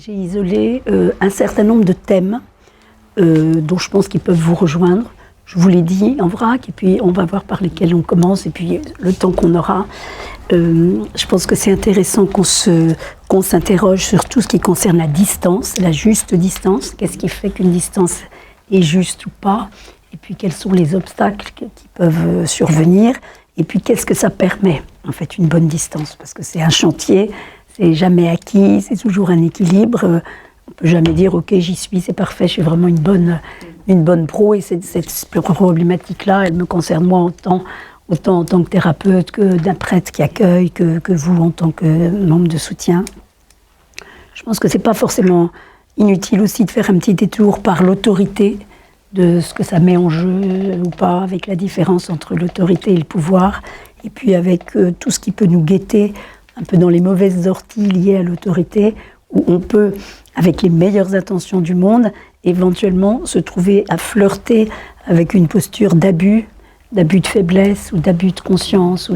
J'ai isolé un certain nombre de thèmes dont je pense qu'ils peuvent vous rejoindre. Je vous l'ai dit en vrac, et puis on va voir par lesquels on commence, et puis le temps qu'on aura. Je pense que c'est intéressant qu'on s'interroge sur tout ce qui concerne la distance, la juste distance. Qu'est-ce qui fait qu'une distance est juste ou pas? Et puis quels sont les obstacles qui peuvent survenir? Et puis qu'est-ce que ça permet, en fait, une bonne distance? Parce que c'est un chantier, c'est jamais acquis, c'est toujours un équilibre. On ne peut jamais dire, ok, j'y suis, c'est parfait, je suis vraiment une bonne pro. Et cette problématique-là, elle me concerne moi autant en tant que thérapeute que d'un prêtre qui accueille, que vous en tant que membre de soutien. Je pense que ce n'est pas forcément inutile aussi de faire un petit détour par l'autorité, de ce que ça met en jeu ou pas, avec la différence entre l'autorité et le pouvoir, et puis avec tout ce qui peut nous guetter un peu dans les mauvaises orties liées à l'autorité, où on peut, avec les meilleures intentions du monde, éventuellement se trouver à flirter avec une posture d'abus de faiblesse ou d'abus de conscience.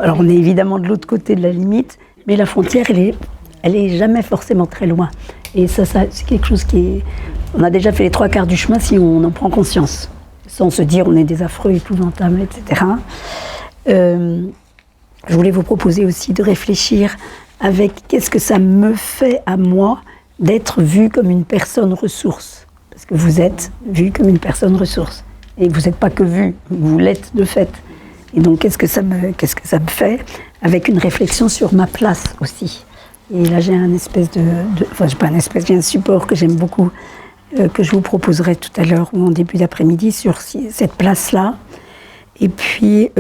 Alors on est évidemment de l'autre côté de la limite, mais la frontière, elle est jamais forcément très loin. Et ça c'est quelque chose qui est... On a déjà fait les 3/4 du chemin si on en prend conscience, sans se dire on est des affreux, épouvantables, etc. Je voulais vous proposer aussi de réfléchir avec qu'est-ce que ça me fait à moi d'être vue comme une personne ressource. Parce que vous êtes vue comme une personne ressource. Et vous n'êtes pas que vue, vous l'êtes de fait. Et donc qu'est-ce que ça me fait avec une réflexion sur ma place aussi. Et là j'ai j'ai un support que j'aime beaucoup, que je vous proposerai tout à l'heure ou en début d'après-midi sur cette place-là. Et puis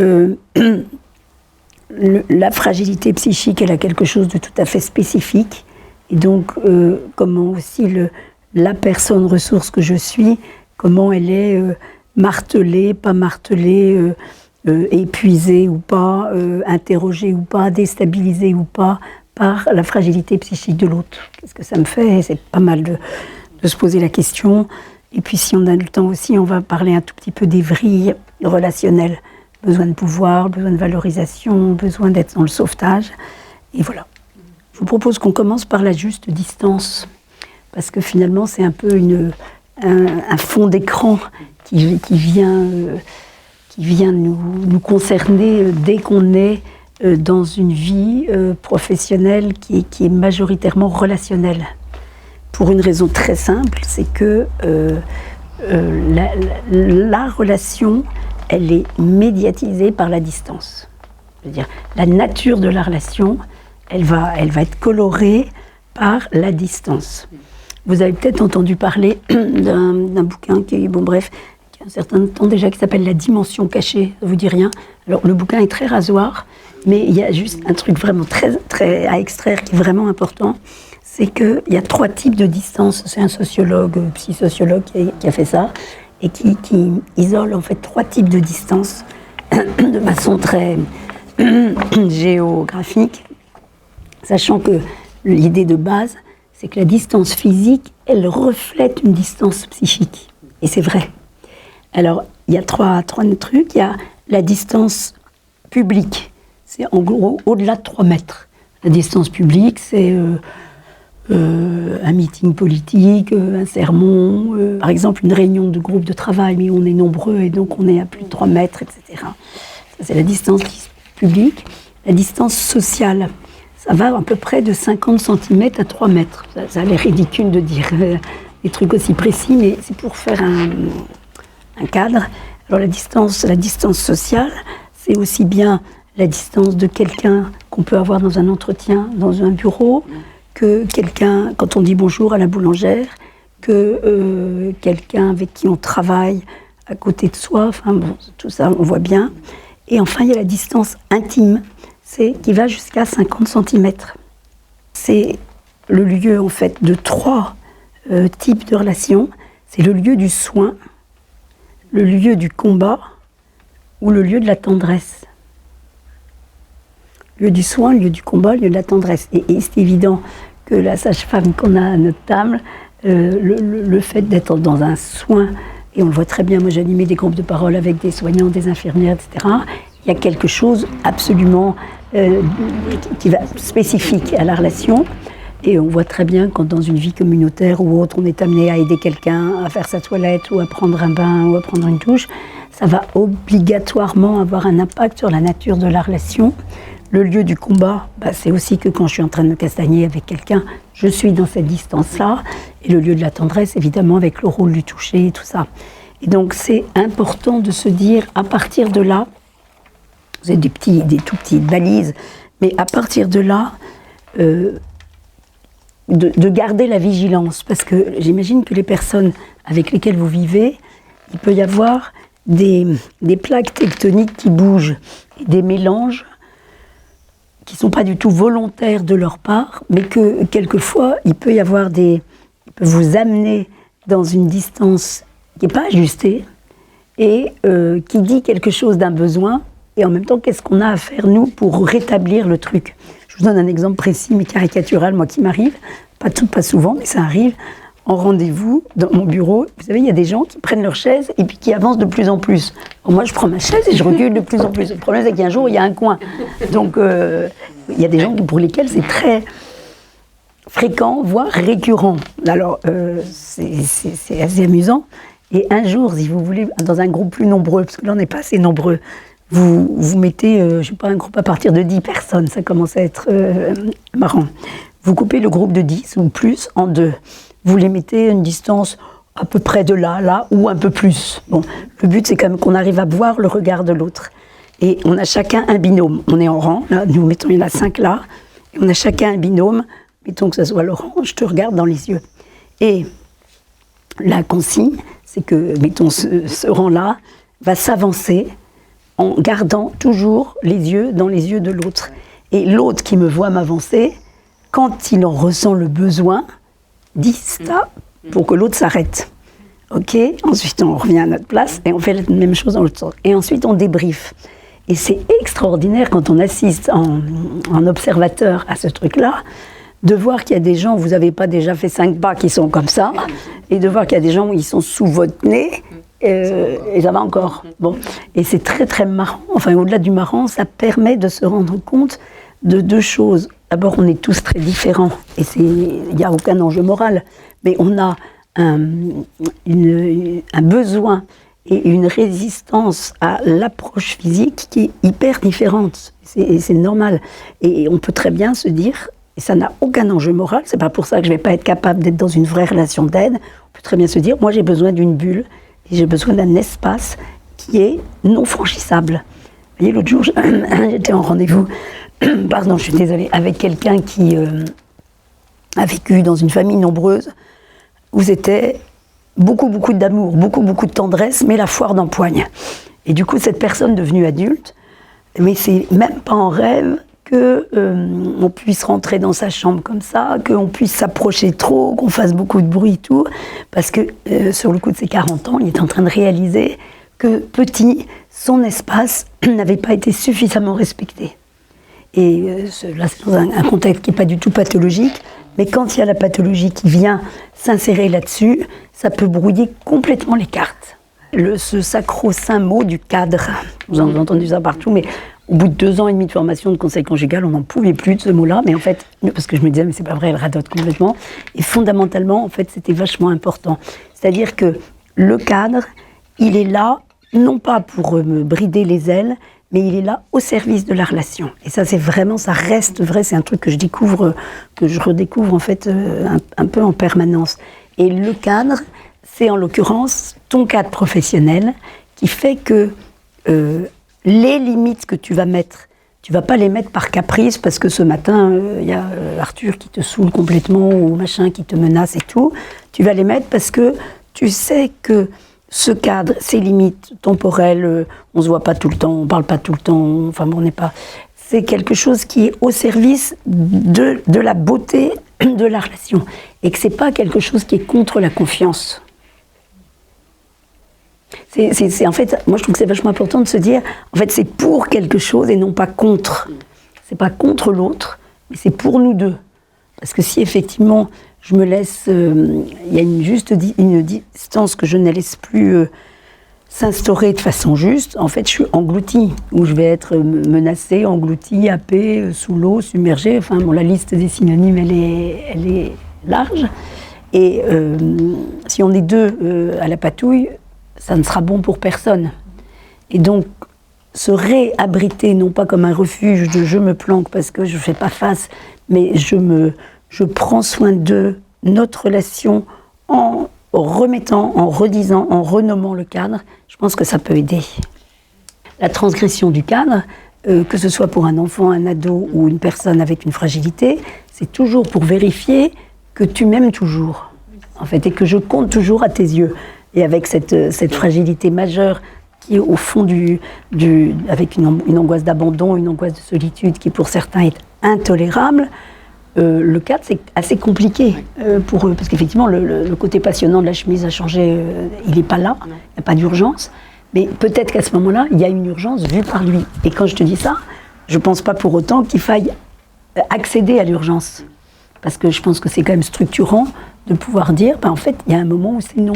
la fragilité psychique, elle a quelque chose de tout à fait spécifique. Et donc, comment aussi la personne ressource que je suis, comment elle est martelée, pas martelée, épuisée ou pas, interrogée ou pas, déstabilisée ou pas, par la fragilité psychique de l'autre. Qu'est-ce que ça me fait? C'est pas mal de se poser la question. Et puis, si on a le temps aussi, on va parler un tout petit peu des vrilles relationnelles. Besoin de pouvoir, besoin de valorisation, besoin d'être dans le sauvetage. Et voilà. Je vous propose qu'on commence par la juste distance, parce que finalement, c'est un peu un fond d'écran qui vient nous concerner dès qu'on est dans une vie professionnelle qui est majoritairement relationnelle. Pour une raison très simple, c'est que la relation, elle est médiatisée par la distance. C'est-à-dire, la nature de la relation, elle va être colorée par la distance. Vous avez peut-être entendu parler d'un bouquin qui a un certain temps déjà, qui s'appelle La dimension cachée. Ça vous dit rien? Alors, le bouquin est très rasoir, mais il y a juste un truc vraiment très, très à extraire qui est vraiment important. C'est qu'il y a 3 types de distance. C'est un sociologue, psychosociologue qui a fait ça, et qui isole en fait 3 types de distance de façon très géographique, sachant que l'idée de base, c'est que la distance physique, elle reflète une distance psychique. Et c'est vrai. Alors, il y a trois trucs. Il y a la distance publique. C'est en gros au-delà de 3 mètres. La distance publique, c'est un meeting politique, un sermon, par exemple une réunion de groupe de travail, mais on est nombreux et donc on est à plus de 3 mètres, etc. Ça, c'est la distance publique. La distance sociale, ça va à peu près de 50 cm à 3 mètres. Ça a l'air ridicule de dire des trucs aussi précis, mais c'est pour faire un cadre. Alors la distance sociale, c'est aussi bien la distance de quelqu'un qu'on peut avoir dans un entretien, dans un bureau, que quelqu'un, quand on dit bonjour à la boulangère, que quelqu'un avec qui on travaille à côté de soi, enfin bon, tout ça on voit bien. Et enfin il y a la distance intime, qui va jusqu'à 50 cm. C'est le lieu en fait de 3 types de relations. C'est le lieu du soin, le lieu du combat ou le lieu de la tendresse. Lieu du soin, lieu du combat, lieu de la tendresse. Et c'est évident que la sage-femme qu'on a à notre table, le fait d'être dans un soin, et on le voit très bien, moi j'ai animé des groupes de parole avec des soignants, des infirmières, etc. Il y a quelque chose absolument qui va spécifique à la relation. Et on voit très bien quand dans une vie communautaire ou autre, on est amené à aider quelqu'un à faire sa toilette ou à prendre un bain ou à prendre une douche, ça va obligatoirement avoir un impact sur la nature de la relation. Le lieu du combat, c'est aussi que quand je suis en train de me castagner avec quelqu'un, je suis dans cette distance-là. Et le lieu de la tendresse, évidemment, avec le rôle du toucher et tout ça. Et donc c'est important de se dire, à partir de là, vous avez des tout petites balises, mais à partir de là, de garder la vigilance, parce que j'imagine que les personnes avec lesquelles vous vivez, il peut y avoir des plaques tectoniques qui bougent, des mélanges qui ne sont pas du tout volontaires de leur part, mais que quelquefois, il peut y avoir ils peuvent vous amener dans une distance qui n'est pas ajustée et qui dit quelque chose d'un besoin, et en même temps, qu'est-ce qu'on a à faire, nous, pour rétablir le truc. Je vous donne un exemple précis, mais caricatural, moi, qui m'arrive, pas souvent, mais ça arrive, en rendez-vous, dans mon bureau, vous savez, il y a des gens qui prennent leur chaise et puis qui avancent de plus en plus. Bon, moi, je prends ma chaise et je recule de plus en plus. Le problème, c'est qu'un jour, il y a un coin. Donc, il y a des gens pour lesquels c'est très fréquent, voire récurrent. Alors, c'est assez amusant. Et un jour, si vous voulez, dans un groupe plus nombreux, parce que là, on n'est pas assez nombreux, vous mettez, je ne sais pas, un groupe à partir de 10 personnes, ça commence à être marrant. Vous coupez le groupe de 10 ou plus en deux. Vous les mettez à une distance à peu près de là, ou un peu plus. Bon, le but, c'est quand même qu'on arrive à voir le regard de l'autre. Et on a chacun un binôme. On est en rang, là, nous mettons, il y en a 5 là, et on a chacun un binôme. Mettons que ce soit Laurent, je te regarde dans les yeux. Et la consigne, c'est que, mettons, ce rang-là va s'avancer en gardant toujours les yeux dans les yeux de l'autre. Et l'autre qui me voit m'avancer, quand il en ressent le besoin, dit stop pour que l'autre s'arrête. Ok, ensuite on revient à notre place et on fait la même chose dans l'autre sens. Et ensuite on débriefe. Et c'est extraordinaire quand on assiste en observateur à ce truc-là, de voir qu'il y a des gens où vous n'avez pas déjà fait 5 pas qui sont comme ça, et de voir qu'il y a des gens où ils sont sous votre nez, et ça va encore. Bon. Et c'est très très marrant, enfin au-delà du marrant, ça permet de se rendre compte de 2 choses. D'abord, on est tous très différents, et il n'y a aucun enjeu moral, mais on a un besoin et une résistance à l'approche physique qui est hyper différente. C'est normal. Et on peut très bien se dire, et ça n'a aucun enjeu moral, c'est pas pour ça que je vais pas être capable d'être dans une vraie relation d'aide, on peut très bien se dire, moi j'ai besoin d'une bulle, et j'ai besoin d'un espace qui est non franchissable. Vous voyez, l'autre jour, j'étais en rendez-vous, pardon, je suis désolée, avec quelqu'un qui a vécu dans une famille nombreuse, où c'était beaucoup d'amour, beaucoup de tendresse, mais la foire d'empoigne. Et du coup, cette personne devenue adulte, mais c'est même pas en rêve qu'on puisse rentrer dans sa chambre comme ça, qu'on puisse s'approcher trop, qu'on fasse beaucoup de bruit et tout, parce que sur le coup de ses 40 ans, il est en train de réaliser que petit, son espace n'avait pas été suffisamment respecté. Et là, c'est dans un contexte qui n'est pas du tout pathologique, mais quand il y a la pathologie qui vient s'insérer là-dessus, ça peut brouiller complètement les cartes. Ce sacro-saint mot du cadre, vous en avez entendu ça partout, mais au bout de 2 ans et demi de formation de conseil conjugal, on n'en pouvait plus de ce mot-là, mais en fait, parce que je me disais, mais c'est pas vrai, elle radote complètement, et fondamentalement, en fait, c'était vachement important. C'est-à-dire que le cadre, il est là, non pas pour me brider les ailes, mais il est là au service de la relation. Et ça, c'est vraiment, ça reste vrai, c'est un truc que je découvre, que je redécouvre en fait un peu en permanence. Et le cadre, c'est en l'occurrence ton cadre professionnel qui fait que les limites que tu vas mettre, tu vas pas les mettre par caprice parce que ce matin, il y a Arthur qui te saoule complètement ou machin qui te menace et tout. Tu vas les mettre parce que tu sais que ce cadre, ces limites temporelles, on se voit pas tout le temps, on parle pas tout le temps, enfin bon, on n'est pas... C'est quelque chose qui est au service de la beauté de la relation. Et que c'est pas quelque chose qui est contre la confiance. En fait, moi je trouve que c'est vachement important de se dire, en fait c'est pour quelque chose et non pas contre. C'est pas contre l'autre, mais c'est pour nous deux. Parce que si effectivement je me laisse, il y a une distance que je ne laisse plus s'instaurer de façon juste, en fait, je suis engloutie, ou je vais être menacée, engloutie, happée, sous l'eau, submergée. Enfin, bon, la liste des synonymes, elle est large. Et si on est deux à la patouille, ça ne sera bon pour personne. Et donc, se réabriter, non pas comme un refuge de je me planque parce que je ne fais pas face, mais je prends soin de notre relation en remettant, en redisant, en renommant le cadre, je pense que ça peut aider. La transgression du cadre, que ce soit pour un enfant, un ado ou une personne avec une fragilité, c'est toujours pour vérifier que tu m'aimes toujours, en fait, et que je compte toujours à tes yeux. Et avec cette fragilité majeure qui est au fond avec une angoisse d'abandon, une angoisse de solitude qui pour certains est intolérable, le cadre, c'est assez compliqué pour eux, parce qu'effectivement, le côté passionnant de la chemise a changé, il n'est pas là, il n'y a pas d'urgence, mais peut-être qu'à ce moment-là, il y a une urgence vue par lui. Et quand je te dis ça, je ne pense pas pour autant qu'il faille accéder à l'urgence, parce que je pense que c'est quand même structurant de pouvoir dire, en fait, il y a un moment où c'est non.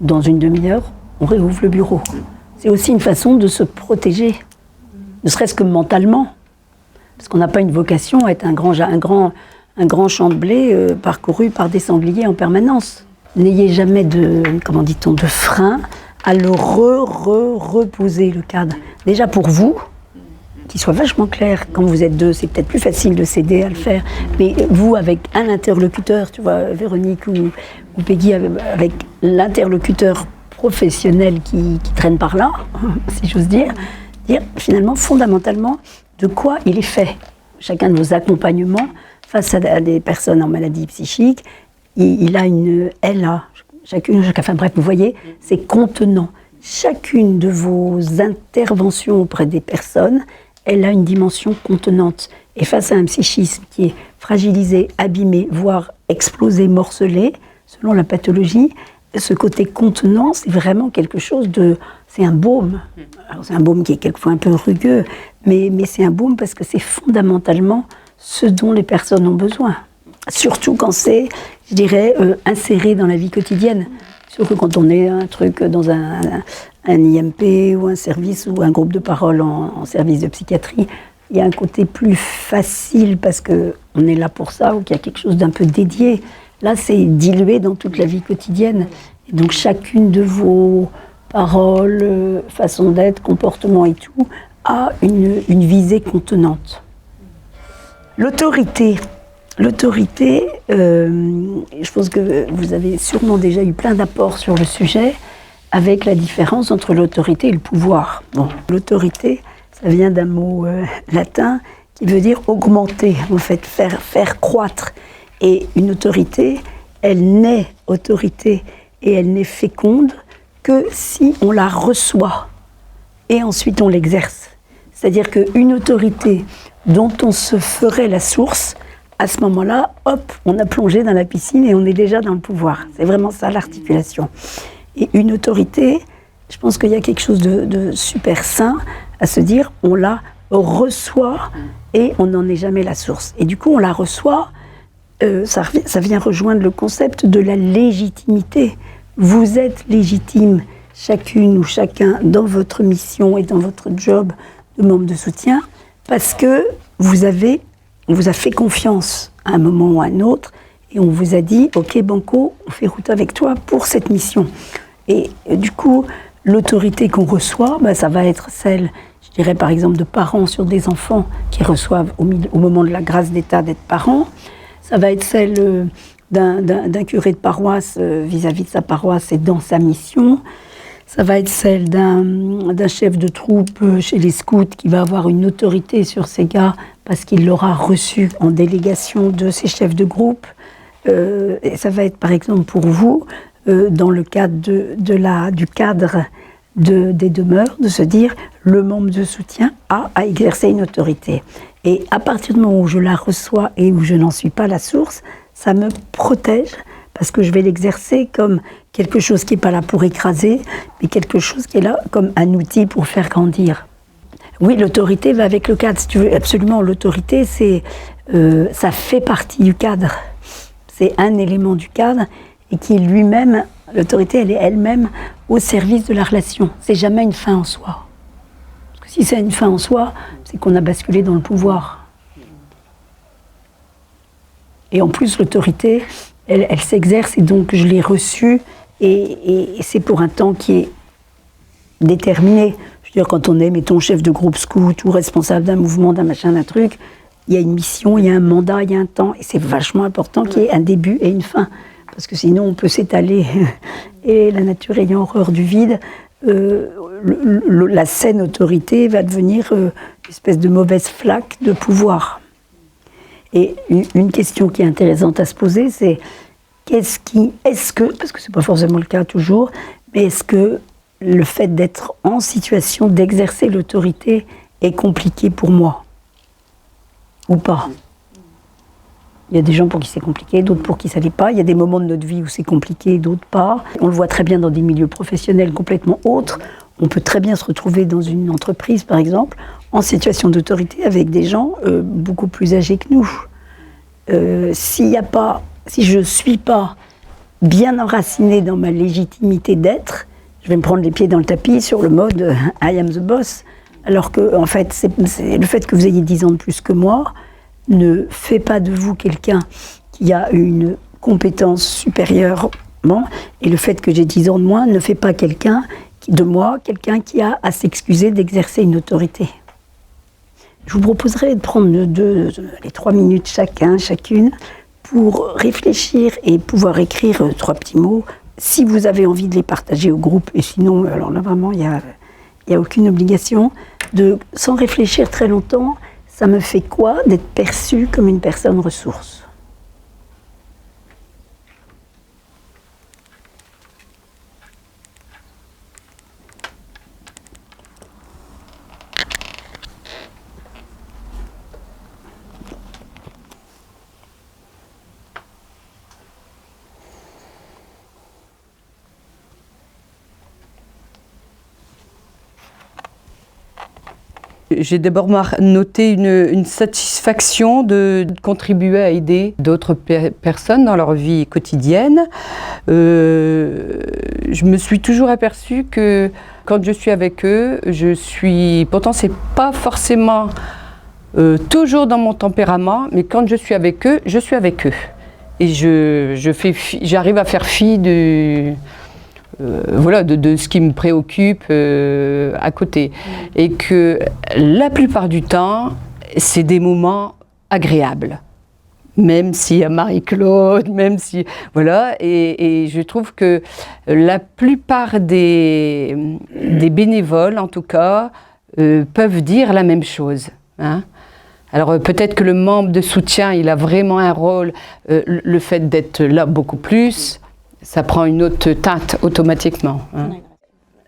Dans une demi-heure, on réouvre le bureau. C'est aussi une façon de se protéger, ne serait-ce que mentalement. Parce qu'on n'a pas une vocation à être un grand champ de blé parcouru par des sangliers en permanence. N'ayez jamais de frein à le reposer, le cadre. Déjà pour vous, qu'il soit vachement clair. Quand vous êtes deux, c'est peut-être plus facile de s'aider à le faire. Mais vous, avec un interlocuteur, tu vois, Véronique ou Peggy, avec l'interlocuteur professionnel qui traîne par là, si j'ose dire finalement, fondamentalement, de quoi il est fait. Chacun de vos accompagnements face à des personnes en maladie psychique, elle a, enfin bref, vous voyez, c'est contenant. Chacune de vos interventions auprès des personnes, elle a une dimension contenante. Et face à un psychisme qui est fragilisé, abîmé, voire explosé, morcelé, selon la pathologie, ce côté contenant, c'est vraiment quelque chose de... C'est un baume. Alors c'est un baume qui est quelquefois un peu rugueux, mais c'est un baume parce que c'est fondamentalement ce dont les personnes ont besoin. Surtout quand c'est, je dirais, inséré dans la vie quotidienne. Surtout quand on est dans un IMP ou un service ou un groupe de parole en service de psychiatrie, il y a un côté plus facile parce qu'on est là pour ça ou qu'il y a quelque chose d'un peu dédié. Là, c'est dilué dans toute la vie quotidienne. Et donc, chacune de vos paroles, façon d'être, comportement et tout, a une visée contenante. L'autorité. L'autorité, je pense que vous avez sûrement déjà eu plein d'apports sur le sujet, avec la différence entre l'autorité et le pouvoir. Bon, l'autorité, ça vient d'un mot latin qui veut dire augmenter, en fait, faire croître. Et une autorité, elle n'est autorité et elle n'est féconde que si on la reçoit et ensuite on l'exerce. C'est-à-dire qu'une autorité dont on se ferait la source, à ce moment-là, hop, on a plongé dans la piscine et on est déjà dans le pouvoir. C'est vraiment ça l'articulation. Et une autorité, je pense qu'il y a quelque chose de super sain à se dire, on la reçoit et on n'en est jamais la source. Et du coup, on la reçoit. Ça vient rejoindre le concept de la légitimité. Vous êtes légitime, chacune ou chacun, dans votre mission et dans votre job de membre de soutien, parce que on vous a fait confiance à un moment ou à un autre, et on vous a dit, ok Banco, on fait route avec toi pour cette mission. Et du coup, l'autorité qu'on reçoit, ça va être celle, je dirais par exemple, de parents sur des enfants qui reçoivent au moment de la grâce d'État d'être parents. Ça va être celle d'un curé de paroisse vis-à-vis de sa paroisse et dans sa mission. Ça va être celle d'un chef de troupe chez les scouts qui va avoir une autorité sur ces gars parce qu'il l'aura reçu en délégation de ses chefs de groupe. Et ça va être par exemple pour vous, dans le cadre du cadre des demeures, de se dire le membre de soutien a à exercer une autorité. Et à partir du moment où je la reçois et où je n'en suis pas la source, ça me protège parce que je vais l'exercer comme quelque chose qui n'est pas là pour écraser, mais quelque chose qui est là comme un outil pour faire grandir. Oui, l'autorité va avec le cadre, si tu veux. Absolument, l'autorité, ça fait partie du cadre. C'est un élément du cadre et qui lui-même L'autorité, elle est elle-même au service de la relation. C'est jamais une fin en soi. Parce que si c'est une fin en soi, c'est qu'on a basculé dans le pouvoir. Et en plus, l'autorité, elle s'exerce, et donc je l'ai reçue, et c'est pour un temps qui est déterminé. Je veux dire, quand on est, mettons, chef de groupe scout ou responsable d'un mouvement, d'un machin, d'un truc, il y a une mission, il y a un mandat, il y a un temps, et c'est vachement important qu'il y ait un début et une fin. Parce que sinon, on peut s'étaler, et la nature ayant horreur du vide, la saine autorité va devenir une espèce de mauvaise flaque de pouvoir. Et une question qui est intéressante à se poser, c'est est-ce que, parce que ce n'est pas forcément le cas toujours, mais est-ce que le fait d'être en situation d'exercer l'autorité est compliqué pour moi ou pas? Il y a des gens pour qui c'est compliqué, d'autres pour qui ça l'est pas. Il y a des moments de notre vie où c'est compliqué, d'autres pas. On le voit très bien dans des milieux professionnels complètement autres. On peut très bien se retrouver dans une entreprise, par exemple, en situation d'autorité avec des gens beaucoup plus âgés que nous. Si je ne suis pas bien enracinée dans ma légitimité d'être, je vais me prendre les pieds dans le tapis sur le mode « I am the boss ». Alors que, en fait, c'est le fait que vous ayez 10 ans de plus que moi ne fait pas de vous quelqu'un qui a une compétence supérieure. Bon, et le fait que j'ai 10 ans de moins ne fait pas quelqu'un qui a à s'excuser d'exercer une autorité. Je vous proposerai de prendre les 3 minutes chacune, pour réfléchir et pouvoir écrire 3 petits mots, si vous avez envie de les partager au groupe, et sinon, alors là vraiment, il n'y a aucune obligation, sans réfléchir très longtemps, ça me fait quoi d'être perçue comme une personne ressource ? J'ai d'abord noté une satisfaction de contribuer à aider d'autres personnes dans leur vie quotidienne. Je me suis toujours aperçue que quand je suis avec eux, pourtant c'est pas forcément toujours dans mon tempérament, mais quand je suis avec eux, je suis avec eux. Et j'arrive à faire fi de ce qui me préoccupe à côté. Et que la plupart du temps, c'est des moments agréables. Même s'il y a Marie-Claude, même si... Voilà, et je trouve que la plupart des bénévoles, en tout cas, peuvent dire la même chose. Hein. Alors peut-être que le membre de soutien, il a vraiment un rôle, le fait d'être là beaucoup plus, ça prend une autre teinte automatiquement. Hein.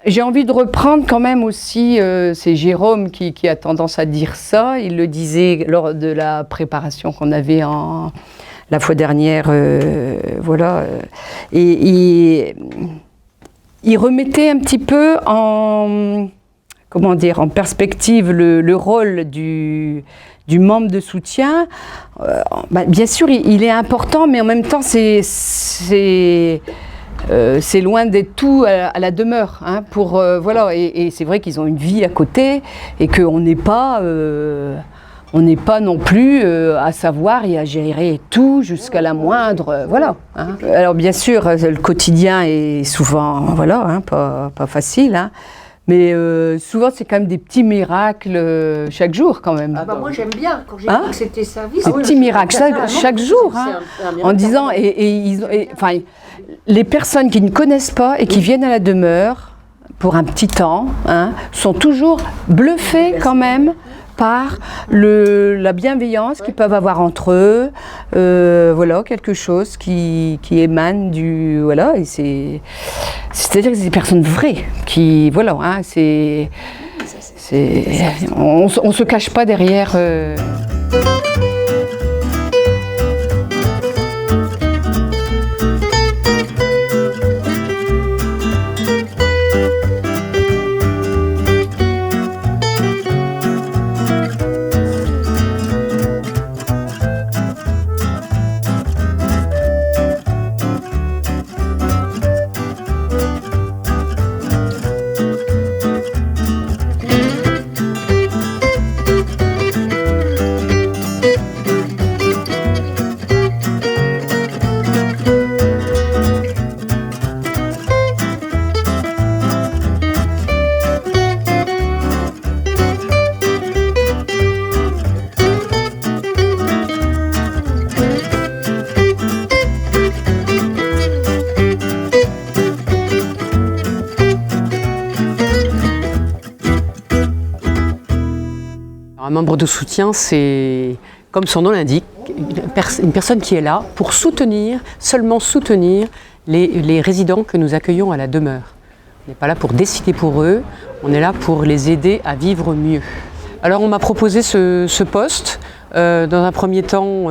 J'ai envie de reprendre quand même aussi, c'est Jérôme qui a tendance à dire ça, il le disait lors de la préparation qu'on avait la fois dernière, et il remettait un petit peu en perspective le rôle du membre de soutien. Bien sûr, il est important, mais en même temps, c'est loin d'être tout à la demeure. Hein, et c'est vrai qu'ils ont une vie à côté et qu'on n'est pas non plus à savoir et à gérer tout jusqu'à la moindre. Hein. Alors bien sûr, le quotidien est souvent pas facile. Hein. Mais souvent, c'est quand même des petits miracles chaque jour, quand même. Moi, j'aime bien quand j'ai dit que c'était service. Des petits miracles chaque jour, hein, en disant... les personnes qui ne connaissent pas et qui viennent à la demeure pour un petit temps, hein, sont toujours bluffées quand même par la bienveillance qu'ils peuvent avoir entre eux, quelque chose qui émane du... Voilà, et c'est-à-dire que c'est des personnes vraies, qui... Voilà, hein, on se cache pas derrière... membre de soutien, c'est, comme son nom l'indique, une personne qui est là pour soutenir, seulement soutenir les résidents que nous accueillons à la demeure. On n'est pas là pour décider pour eux, on est là pour les aider à vivre mieux. Alors on m'a proposé ce poste. Dans un premier temps,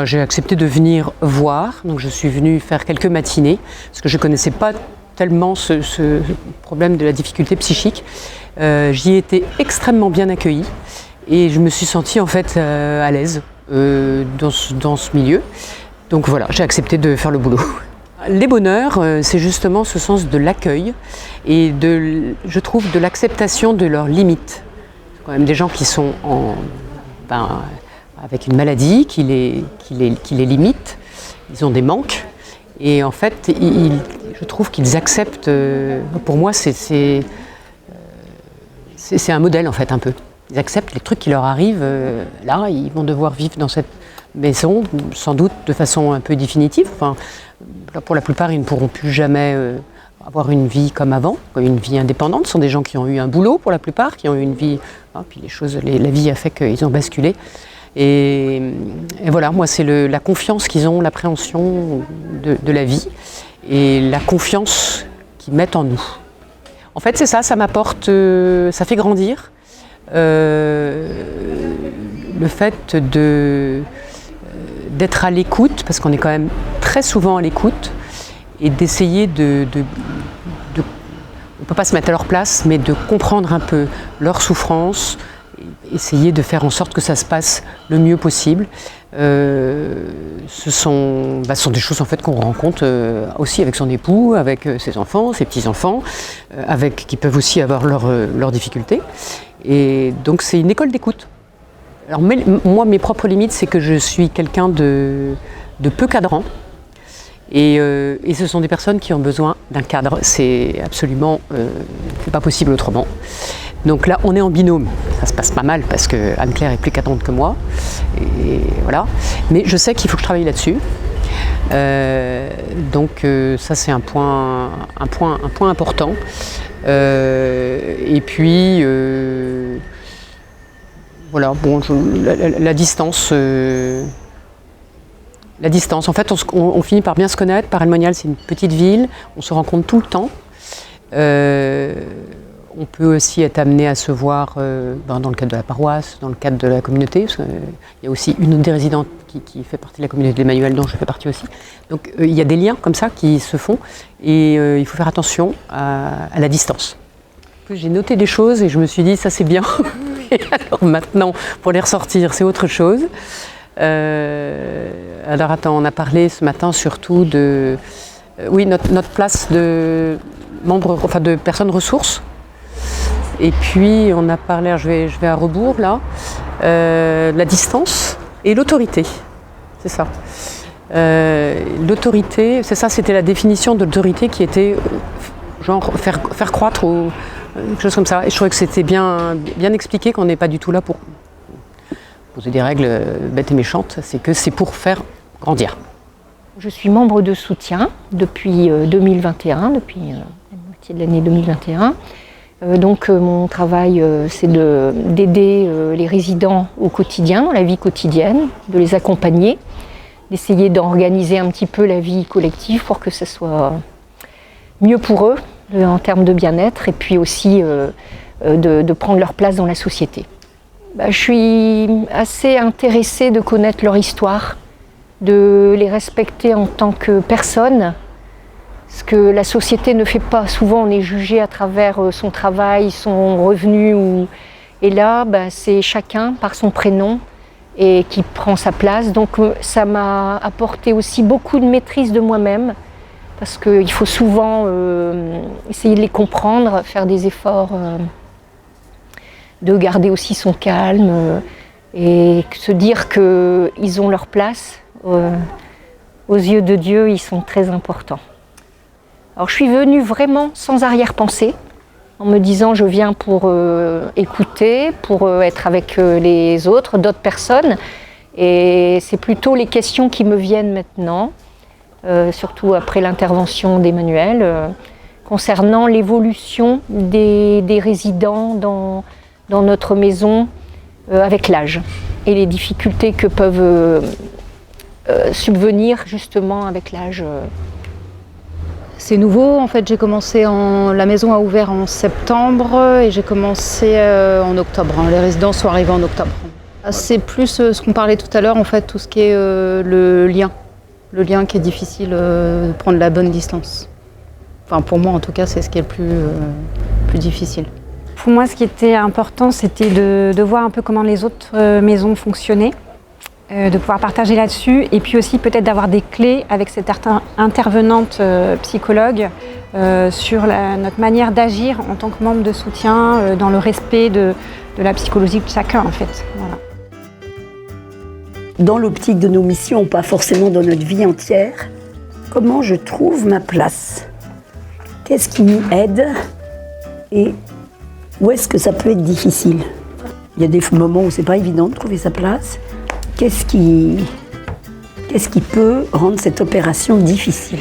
j'ai accepté de venir voir. Donc je suis venue faire quelques matinées, parce que je ne connaissais pas tellement ce problème de la difficulté psychique. J'y ai été extrêmement bien accueillie et je me suis sentie en fait à l'aise dans ce milieu. Donc voilà, j'ai accepté de faire le boulot. Les bonheurs, c'est justement ce sens de l'accueil et je trouve de l'acceptation de leurs limites. C'est quand même des gens qui sont avec une maladie qui les limite, ils ont des manques et en fait, je trouve qu'ils acceptent, pour moi c'est un modèle en fait un peu. Ils acceptent les trucs qui leur arrivent, là ils vont devoir vivre dans cette maison, sans doute de façon un peu définitive. Enfin, pour la plupart, ils ne pourront plus jamais avoir une vie comme avant, une vie indépendante. Ce sont des gens qui ont eu un boulot pour la plupart, qui ont eu une vie. Puis la vie a fait qu'ils ont basculé. Et voilà, moi, c'est la confiance qu'ils ont, l'appréhension de la vie et la confiance qu'ils mettent en nous. En fait, c'est ça m'apporte, ça fait grandir. Le fait d'être à l'écoute, parce qu'on est quand même très souvent à l'écoute, et d'essayer on ne peut pas se mettre à leur place, mais de comprendre un peu leur souffrance, essayer de faire en sorte que ça se passe le mieux possible. Ce sont des choses en fait qu'on rencontre aussi avec son époux, avec ses enfants, ses petits-enfants, qui peuvent aussi avoir leurs difficultés. Et donc c'est une école d'écoute. Alors moi, mes propres limites, c'est que je suis quelqu'un de peu cadrant. Et ce sont des personnes qui ont besoin d'un cadre. C'est absolument c'est pas possible autrement. Donc là, on est en binôme. Ça se passe pas mal parce que Anne-Claire est plus cadrante que moi. Et voilà. Mais je sais qu'il faut que je travaille là-dessus. Donc ça, c'est un point important. Et puis voilà, bon, la distance. La distance. En fait, on finit par bien se connaître. Paray-le-Monial, c'est une petite ville. On se rencontre tout le temps. On peut aussi être amené à se voir dans le cadre de la paroisse, dans le cadre de la communauté. Parce qu'il y a aussi une des résidentes qui fait partie de la communauté d'Emmanuel, dont je fais partie aussi. Donc il y a des liens comme ça qui se font. Et il faut faire attention à la distance. J'ai noté des choses et je me suis dit, ça c'est bien. Et alors maintenant, pour les ressortir, c'est autre chose. Alors attends, on a parlé ce matin surtout de notre place de membres, enfin de personnes ressources. Et puis on a parlé, je vais à rebours là, la distance et l'autorité. C'est ça. L'autorité, c'est ça, c'était la définition de l'autorité qui était genre faire croître ou quelque chose comme ça. Et je trouvais que c'était bien expliqué, qu'on n'est pas du tout là pour poser des règles bêtes et méchantes, c'est que c'est pour faire grandir. Je suis membre de soutien depuis 2021, depuis la moitié de l'année 2021. Donc mon travail, c'est d'aider les résidents au quotidien, dans la vie quotidienne, de les accompagner, d'essayer d'organiser un petit peu la vie collective pour que ce soit mieux pour eux en termes de bien-être et puis aussi de prendre leur place dans la société. Je suis assez intéressée de connaître leur histoire, de les respecter en tant que personnes, ce que la société ne fait pas. Souvent on est jugé à travers son travail, son revenu, et là c'est chacun par son prénom et qui prend sa place. Donc ça m'a apporté aussi beaucoup de maîtrise de moi-même, parce qu'il faut souvent essayer de les comprendre, faire des efforts, de garder aussi son calme et se dire qu'ils ont leur place. Aux yeux de Dieu, ils sont très importants. Alors je suis venue vraiment sans arrière-pensée, en me disant je viens pour écouter, pour être avec les autres, d'autres personnes. Et c'est plutôt les questions qui me viennent maintenant, surtout après l'intervention d'Emmanuel, concernant l'évolution des résidents dans notre maison avec l'âge et les difficultés que peuvent subvenir justement avec l'âge. C'est nouveau, en fait, la maison a ouvert en septembre et j'ai commencé en octobre. Les résidents sont arrivés en octobre. C'est plus ce qu'on parlait tout à l'heure, en fait, tout ce qui est le lien qui est difficile de prendre la bonne distance. Enfin, pour moi, en tout cas, c'est ce qui est le plus difficile. Pour moi, ce qui était important, c'était de voir un peu comment les autres maisons fonctionnaient, de pouvoir partager là-dessus, et puis aussi peut-être d'avoir des clés avec cette intervenante psychologue sur notre manière d'agir en tant que membre de soutien, dans le respect de la psychologie de chacun, en fait. Voilà. Dans l'optique de nos missions, pas forcément dans notre vie entière, comment je trouve ma place? Qu'est-ce qui m'y aide? Et où est-ce que ça peut être difficile? Il y a des moments où c'est pas évident de trouver sa place. Qu'est-ce qui peut rendre cette opération difficile?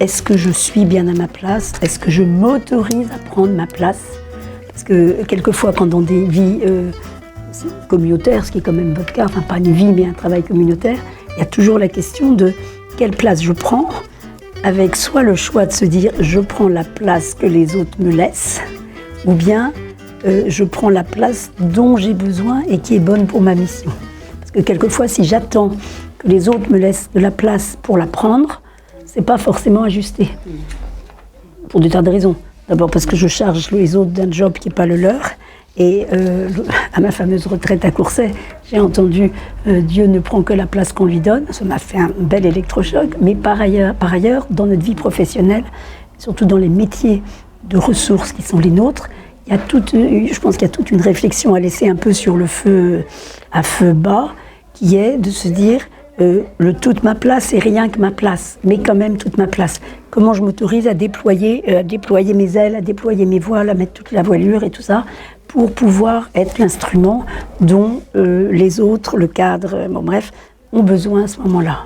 Est-ce que je suis bien à ma place? Est-ce que je m'autorise à prendre ma place? Parce que quelquefois, quand dans des vies communautaires, ce qui est quand même votre cas, enfin pas une vie mais un travail communautaire, il y a toujours la question de quelle place je prends, avec soit le choix de se dire je prends la place que les autres me laissent, ou bien je prends la place dont j'ai besoin et qui est bonne pour ma mission. Parce que quelquefois, si j'attends que les autres me laissent de la place pour la prendre, c'est pas forcément ajusté. Pour des tas de raisons. D'abord parce que je charge les autres d'un job qui n'est pas le leur. Et à ma fameuse retraite à Courset, j'ai entendu Dieu ne prend que la place qu'on lui donne. Ça m'a fait un bel électrochoc. Mais par ailleurs, dans notre vie professionnelle, surtout dans les métiers de ressources qui sont les nôtres, je pense qu'il y a toute une réflexion à laisser un peu sur le feu, à feu bas, qui est de se dire toute ma place est rien que ma place, mais quand même toute ma place. Comment je m'autorise à déployer mes ailes, à déployer mes voiles, à mettre toute la voilure et tout ça, pour pouvoir être l'instrument dont les autres, le cadre, ont besoin à ce moment-là.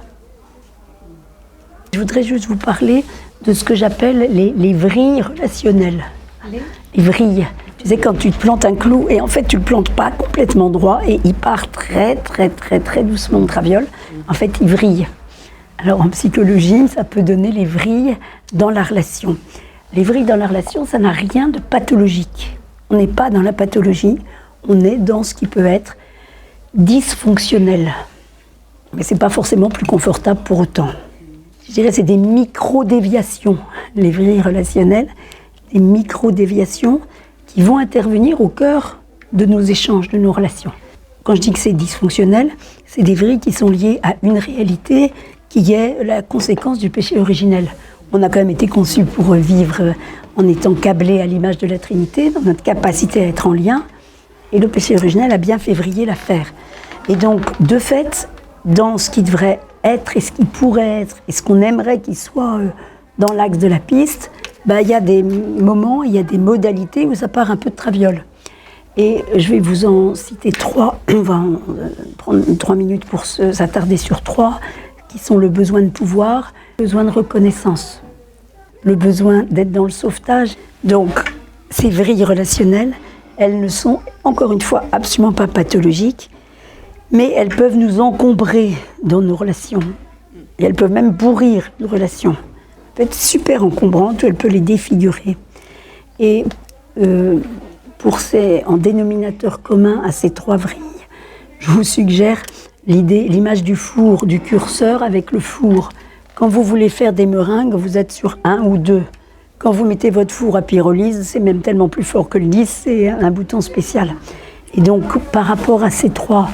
Je voudrais juste vous parler de ce que j'appelle les vrilles relationnelles. Les vrilles. Tu sais, quand tu te plantes un clou, et en fait tu ne le plantes pas complètement droit, et il part très très très très doucement de traviole, en fait il vrille. Alors en psychologie, ça peut donner les vrilles dans la relation. Les vrilles dans la relation, ça n'a rien de pathologique. On n'est pas dans la pathologie, on est dans ce qui peut être dysfonctionnel. Mais ce n'est pas forcément plus confortable pour autant. Je dirais que c'est des micro-déviations, les vrilles relationnelles, des micro-déviations qui vont intervenir au cœur de nos échanges, de nos relations. Quand je dis que c'est dysfonctionnel, c'est des vrilles qui sont liées à une réalité qui est la conséquence du péché originel. On a quand même été conçus pour vivre en étant câblés à l'image de la Trinité, dans notre capacité à être en lien, et le péché originel a bien fait vriller l'affaire. Et donc, de fait, dans ce qui devrait être et ce qui pourrait être, et ce qu'on aimerait qu'il soit dans l'axe de la piste, il y a des moments, il y a des modalités où ça part un peu de traviole. Et je vais vous en citer 3, on va prendre 3 minutes pour s'attarder sur 3, qui sont le besoin de pouvoir, le besoin de reconnaissance, le besoin d'être dans le sauvetage. Donc, ces vrilles relationnelles, elles ne sont, encore une fois, absolument pas pathologiques, mais elles peuvent nous encombrer dans nos relations. Et elles peuvent même pourrir nos relations. Elles peuvent être super encombrantes, ou elles peuvent les défigurer. Et en dénominateur commun à ces 3 vrilles, je vous suggère l'image du four, du curseur avec le four. Quand vous voulez faire des meringues, vous êtes sur 1 ou 2. Quand vous mettez votre four à pyrolyse, c'est même tellement plus fort que le 10, c'est un bouton spécial. Et donc, par rapport à ces 3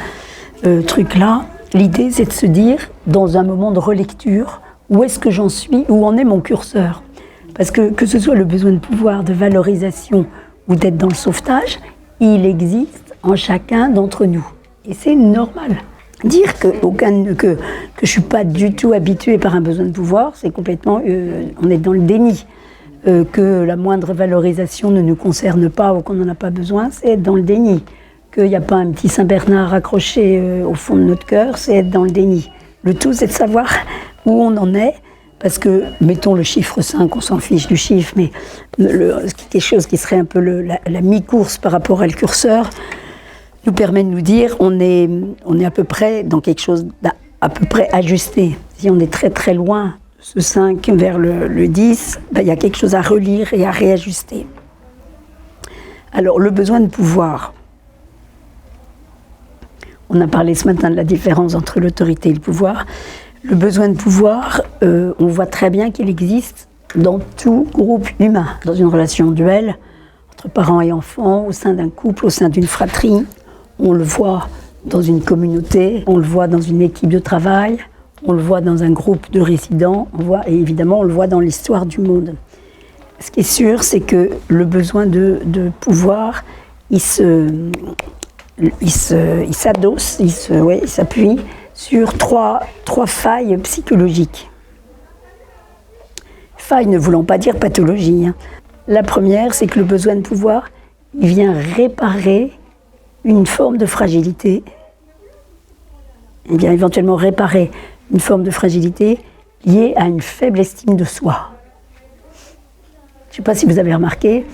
trucs-là, l'idée, c'est de se dire, dans un moment de relecture, où est-ce que j'en suis, où en est mon curseur? Parce que ce soit le besoin de pouvoir, de valorisation ou d'être dans le sauvetage, il existe en chacun d'entre nous. Et c'est normal. Dire que je ne suis pas du tout habituée par un besoin de pouvoir, c'est complètement... on est dans le déni. Que la moindre valorisation ne nous concerne pas ou qu'on n'en a pas besoin, c'est être dans le déni. Qu'il n'y a pas un petit Saint-Bernard accroché au fond de notre cœur, c'est être dans le déni. Le tout, c'est de savoir où on en est, Parce que, mettons le chiffre 5, on s'en fiche du chiffre, mais quelque chose qui serait un peu la mi-course par rapport à le curseur, nous permet de nous dire on est à peu près dans quelque chose d'à peu près ajusté. Si on est très très loin de ce 5 vers le 10, ben, il y a quelque chose à relire et à réajuster. Alors, le besoin de pouvoir. On a parlé ce matin de la différence entre l'autorité et le pouvoir. Le besoin de pouvoir, on voit très bien qu'il existe dans tout groupe humain, dans une relation duelle, entre parents et enfants, au sein d'un couple, au sein d'une fratrie. On le voit dans une communauté, on le voit dans une équipe de travail, on le voit dans un groupe de résidents, et évidemment on le voit dans l'histoire du monde. Ce qui est sûr, c'est que le besoin de pouvoir, il s'adosse, il s'appuie sur trois failles psychologiques. Failles ne voulant pas dire pathologie. Hein. La première, c'est que le besoin de pouvoir, il vient réparer une forme de fragilité. Il vient éventuellement réparer une forme de fragilité liée à une faible estime de soi. Je ne sais pas si vous avez remarqué,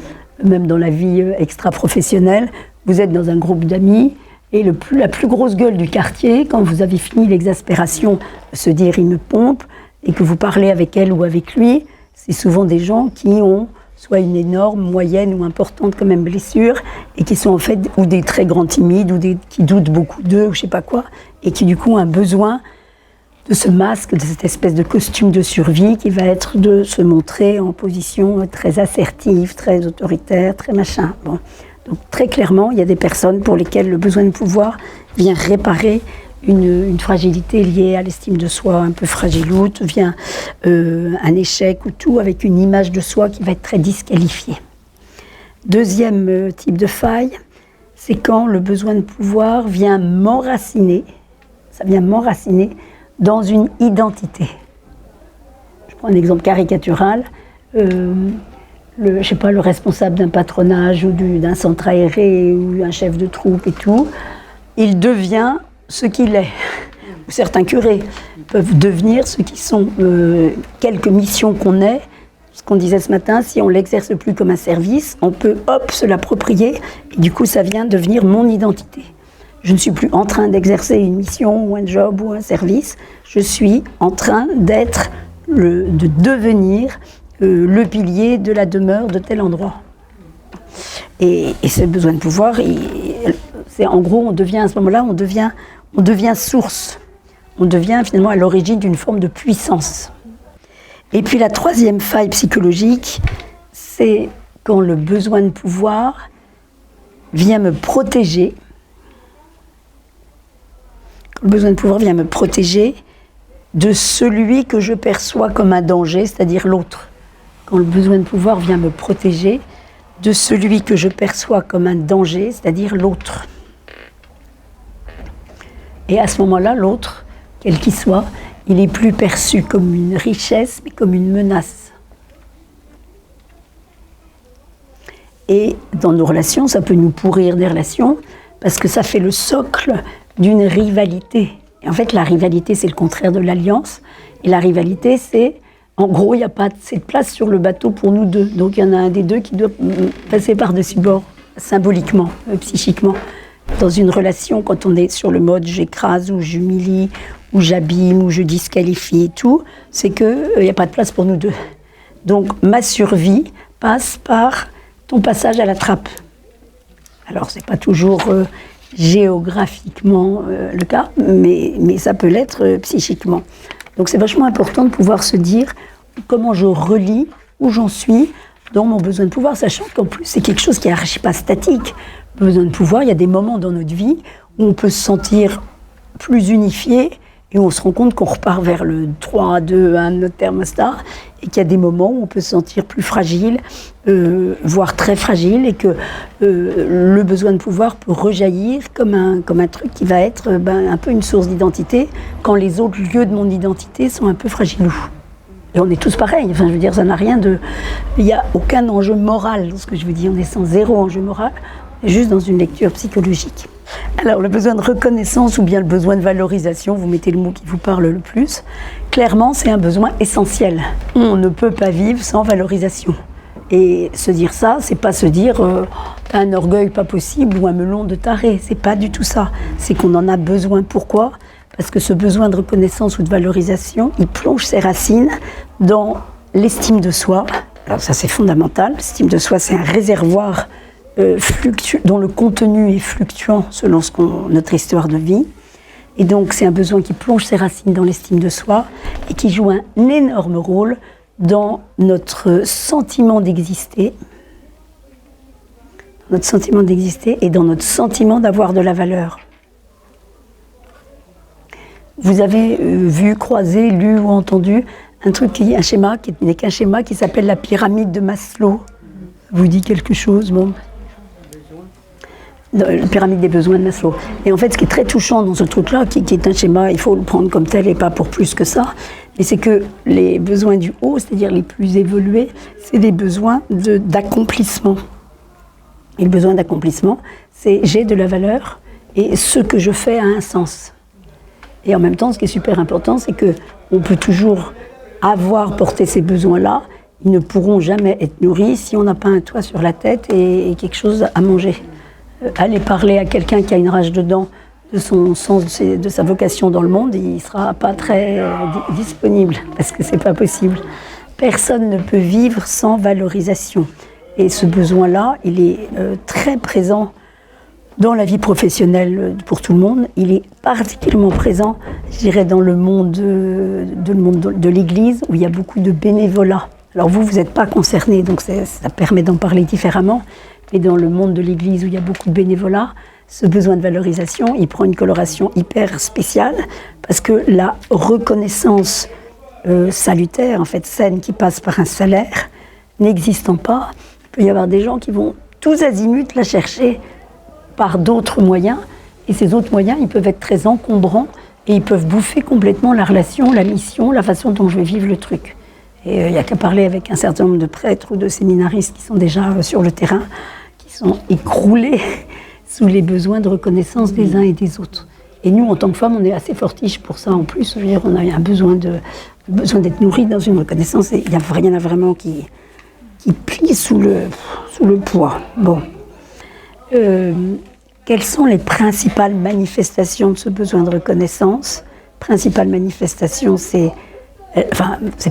même dans la vie extra-professionnelle, vous êtes dans un groupe d'amis et la plus grosse gueule du quartier, quand vous avez fini l'exaspération de se dire « il me pompe » et que vous parlez avec elle ou avec lui, c'est souvent des gens qui ont soit une énorme, moyenne ou importante quand même blessure, et qui sont en fait ou des très grands timides, ou qui doutent beaucoup d'eux, ou je sais pas quoi, et qui du coup ont un besoin de ce masque, de cette espèce de costume de survie qui va être de se montrer en position très assertive, très autoritaire, très machin. Bon. Donc très clairement, il y a des personnes pour lesquelles le besoin de pouvoir vient réparer une fragilité liée à l'estime de soi un peu fragiloute, vient un échec ou tout avec une image de soi qui va être très disqualifiée. Deuxième type de faille, c'est quand le besoin de pouvoir vient m'enraciner, ça vient m'enraciner dans une identité. Je prends un exemple caricatural, le responsable d'un patronage ou d'un centre aéré ou un chef de troupe et tout, il devient ce qu'il est. Certains curés peuvent devenir ce qu'ils sont. Quelques missions qu'on ait, ce qu'on disait ce matin, si on ne l'exerce plus comme un service, on peut, se l'approprier, et du coup, ça vient devenir mon identité. Je ne suis plus en train d'exercer une mission ou un job ou un service, je suis en train de devenir le pilier de la demeure de tel endroit. Et ce besoin de pouvoir, c'est en gros, on devient à ce moment-là, on devient source. On devient finalement à l'origine d'une forme de puissance. Et puis la troisième faille psychologique, c'est quand le besoin de pouvoir vient me protéger. Le besoin de pouvoir vient me protéger de celui que je perçois comme un danger, c'est-à-dire l'autre. Quand le besoin de pouvoir vient me protéger de celui que je perçois comme un danger, c'est-à-dire l'autre. Et à ce moment-là, l'autre, quel qu'il soit, il n'est plus perçu comme une richesse, mais comme une menace. Et dans nos relations, ça peut nous pourrir des relations, parce que ça fait le socle d'une rivalité. Et en fait, la rivalité, c'est le contraire de l'alliance. Et la rivalité, c'est, en gros, il n'y a pas assez de place sur le bateau pour nous deux. Donc il y en a un des deux qui doit passer par-dessus bord, symboliquement, psychiquement. Dans une relation, quand on est sur le mode j'écrase ou j'humilie, ou j'abîme, ou je disqualifie et tout, c'est qu'il n'y a pas de place pour nous deux. Donc ma survie passe par ton passage à la trappe. Alors c'est pas toujours géographiquement le cas, mais ça peut l'être psychiquement. Donc c'est vachement important de pouvoir se dire comment je relie où j'en suis dans mon besoin de pouvoir, sachant qu'en plus c'est quelque chose qui n'est archi pas statique. Le besoin de pouvoir, il y a des moments dans notre vie où on peut se sentir plus unifié et où on se rend compte qu'on repart vers le 3, 2, 1 de notre thermostat, et qu'il y a des moments où on peut se sentir plus fragile, voire très fragile, et que le besoin de pouvoir peut rejaillir comme un truc qui va être un peu une source d'identité quand les autres lieux de mon identité sont un peu fragilous. Et on est tous pareils, enfin je veux dire, ça n'a rien de... Il n'y a aucun enjeu moral dans ce que je veux dire, on est sans zéro enjeu moral. juste dans une lecture psychologique. Alors, le besoin de reconnaissance ou bien le besoin de valorisation, vous mettez le mot qui vous parle le plus, clairement, c'est un besoin essentiel. On ne peut pas vivre sans valorisation. Et se dire ça, c'est pas se dire t'as un orgueil pas possible ou un melon de taré. C'est pas du tout ça. C'est qu'on en a besoin. Pourquoi ? Parce que ce besoin de reconnaissance ou de valorisation, il plonge ses racines dans l'estime de soi. Alors ça, c'est fondamental. L'estime de soi, c'est un réservoir dont le contenu est fluctuant selon notre histoire de vie. Et donc, c'est un besoin qui plonge ses racines dans l'estime de soi et qui joue un énorme rôle dans notre sentiment d'exister, et dans notre sentiment d'avoir de la valeur. Vous avez vu, croisé, lu ou entendu un schéma qui n'est qu'un schéma qui s'appelle la pyramide de Maslow. Ça vous dit quelque chose, bon. La pyramide des besoins de Maslow. Et en fait, ce qui est très touchant dans ce truc-là, qui est un schéma, il faut le prendre comme tel et pas pour plus que ça, mais c'est que les besoins du haut, c'est-à-dire les plus évolués, c'est des besoins d'accomplissement. Et le besoin d'accomplissement, c'est j'ai de la valeur et ce que je fais a un sens. Et en même temps, ce qui est super important, c'est qu'on peut toujours porté ces besoins-là, ils ne pourront jamais être nourris si on n'a pas un toit sur la tête et quelque chose à manger. Aller parler à quelqu'un qui a une rage dedans de son sens, de sa vocation dans le monde, il ne sera pas très disponible, parce que ce n'est pas possible. Personne ne peut vivre sans valorisation. Et ce besoin-là, il est très présent dans la vie professionnelle pour tout le monde. Il est particulièrement présent, je dirais, dans le monde de l'Église, où il y a beaucoup de bénévolat. Alors vous n'êtes pas concernés, donc ça permet d'en parler différemment. Mais dans le monde de l'Église, où il y a beaucoup de bénévolat, ce besoin de valorisation, il prend une coloration hyper spéciale, parce que la reconnaissance salutaire, en fait saine, qui passe par un salaire, n'existant pas, il peut y avoir des gens qui vont tous azimuts la chercher par d'autres moyens, et ces autres moyens, ils peuvent être très encombrants, et ils peuvent bouffer complètement la relation, la mission, la façon dont je vais vivre le truc. Et il n'y a qu'à parler avec un certain nombre de prêtres ou de séminaristes qui sont déjà sur le terrain, qui sont écroulés sous les besoins de reconnaissance des uns et des autres. Et nous, en tant que femmes, on est assez fortiches pour ça en plus. Je veux dire, on a un besoin d'être nourris dans une reconnaissance, et il n'y en a vraiment qui plie sous le poids. Bon. Quelles sont les principales manifestations de ce besoin de reconnaissance ? Principale manifestation, c'est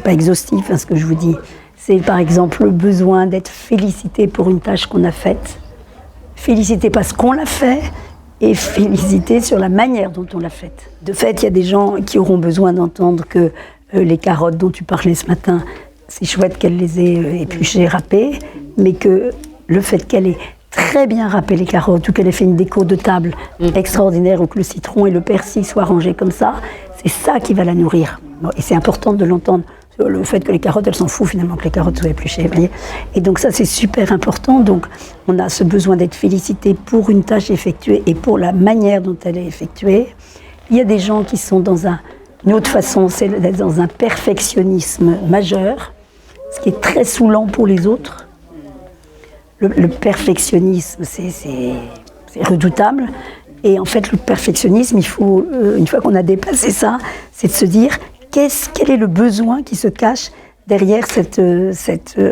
pas exhaustif ce que je vous dis. C'est par exemple le besoin d'être félicité pour une tâche qu'on a faite, félicité parce qu'on l'a fait et félicité sur la manière dont on l'a faite. De fait, il y a des gens qui auront besoin d'entendre que les carottes dont tu parlais ce matin, c'est chouette qu'elle les ait épluchées, râpées, mais que le fait qu'elle ait très bien râpé les carottes ou qu'elle ait fait une déco de table extraordinaire ou que le citron et le persil soient rangés comme ça, c'est ça qui va la nourrir. Bon, et c'est important de l'entendre, le fait que les carottes, elle s'en fout finalement que les carottes soient épluchées. Voyez. Et donc ça, c'est super important. Donc on a ce besoin d'être félicité pour une tâche effectuée et pour la manière dont elle est effectuée. Il y a des gens qui sont dans une autre façon, c'est d'être dans un perfectionnisme majeur, ce qui est très saoulant pour les autres. Le perfectionnisme, c'est redoutable. Et en fait, le perfectionnisme, il faut, une fois qu'on a dépassé ça, c'est de se dire quel est le besoin qui se cache derrière cette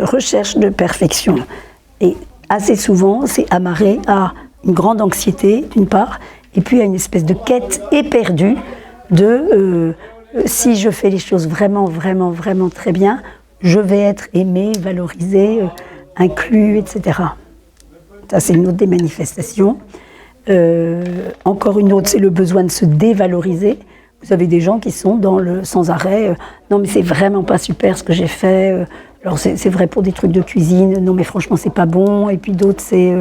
recherche de perfection. Et assez souvent, c'est amarré à une grande anxiété, d'une part, et puis à une espèce de quête éperdue de si je fais les choses vraiment, vraiment, vraiment très bien, je vais être aimé, valorisé, inclus, etc. Ça, c'est une autre des manifestations. Encore une autre, c'est le besoin de se dévaloriser. Vous avez des gens qui sont dans le sans arrêt. Non, mais c'est vraiment pas super ce que j'ai fait. Alors c'est vrai pour des trucs de cuisine. Non, mais franchement, c'est pas bon. Et puis d'autres, c'est.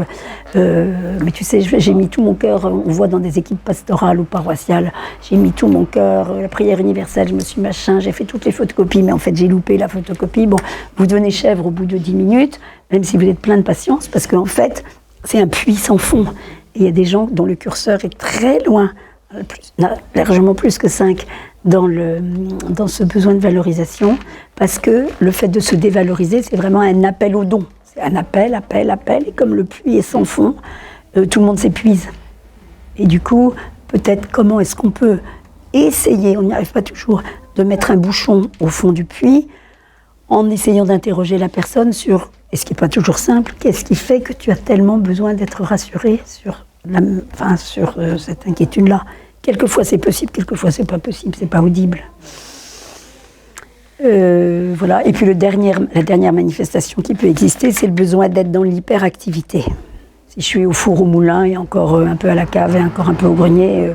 Mais tu sais, j'ai mis tout mon cœur. On voit dans des équipes pastorales ou paroissiales. J'ai mis tout mon cœur. La prière universelle, je me suis machin. J'ai fait toutes les photocopies, mais en fait, j'ai loupé la photocopie. Bon, vous devenez chèvre au bout de 10 minutes, même si vous êtes plein de patience, parce qu'en fait, c'est un puits sans fond. Et il y a des gens dont le curseur est très loin, largement plus que 5, dans ce besoin de valorisation, parce que le fait de se dévaloriser, c'est vraiment un appel au don. C'est un appel, et comme le puits est sans fond, tout le monde s'épuise. Et du coup, peut-être comment est-ce qu'on peut essayer, on n'y arrive pas toujours, de mettre un bouchon au fond du puits en essayant d'interroger la personne sur, et ce qui n'est pas toujours simple, qu'est-ce qui fait que tu as tellement besoin d'être rassuré sur cette inquiétude-là. Quelquefois c'est possible, quelquefois c'est pas possible, c'est pas audible. Voilà. Et puis la dernière manifestation qui peut exister, c'est le besoin d'être dans l'hyperactivité. Si je suis au four au moulin et encore un peu à la cave et encore un peu au grenier,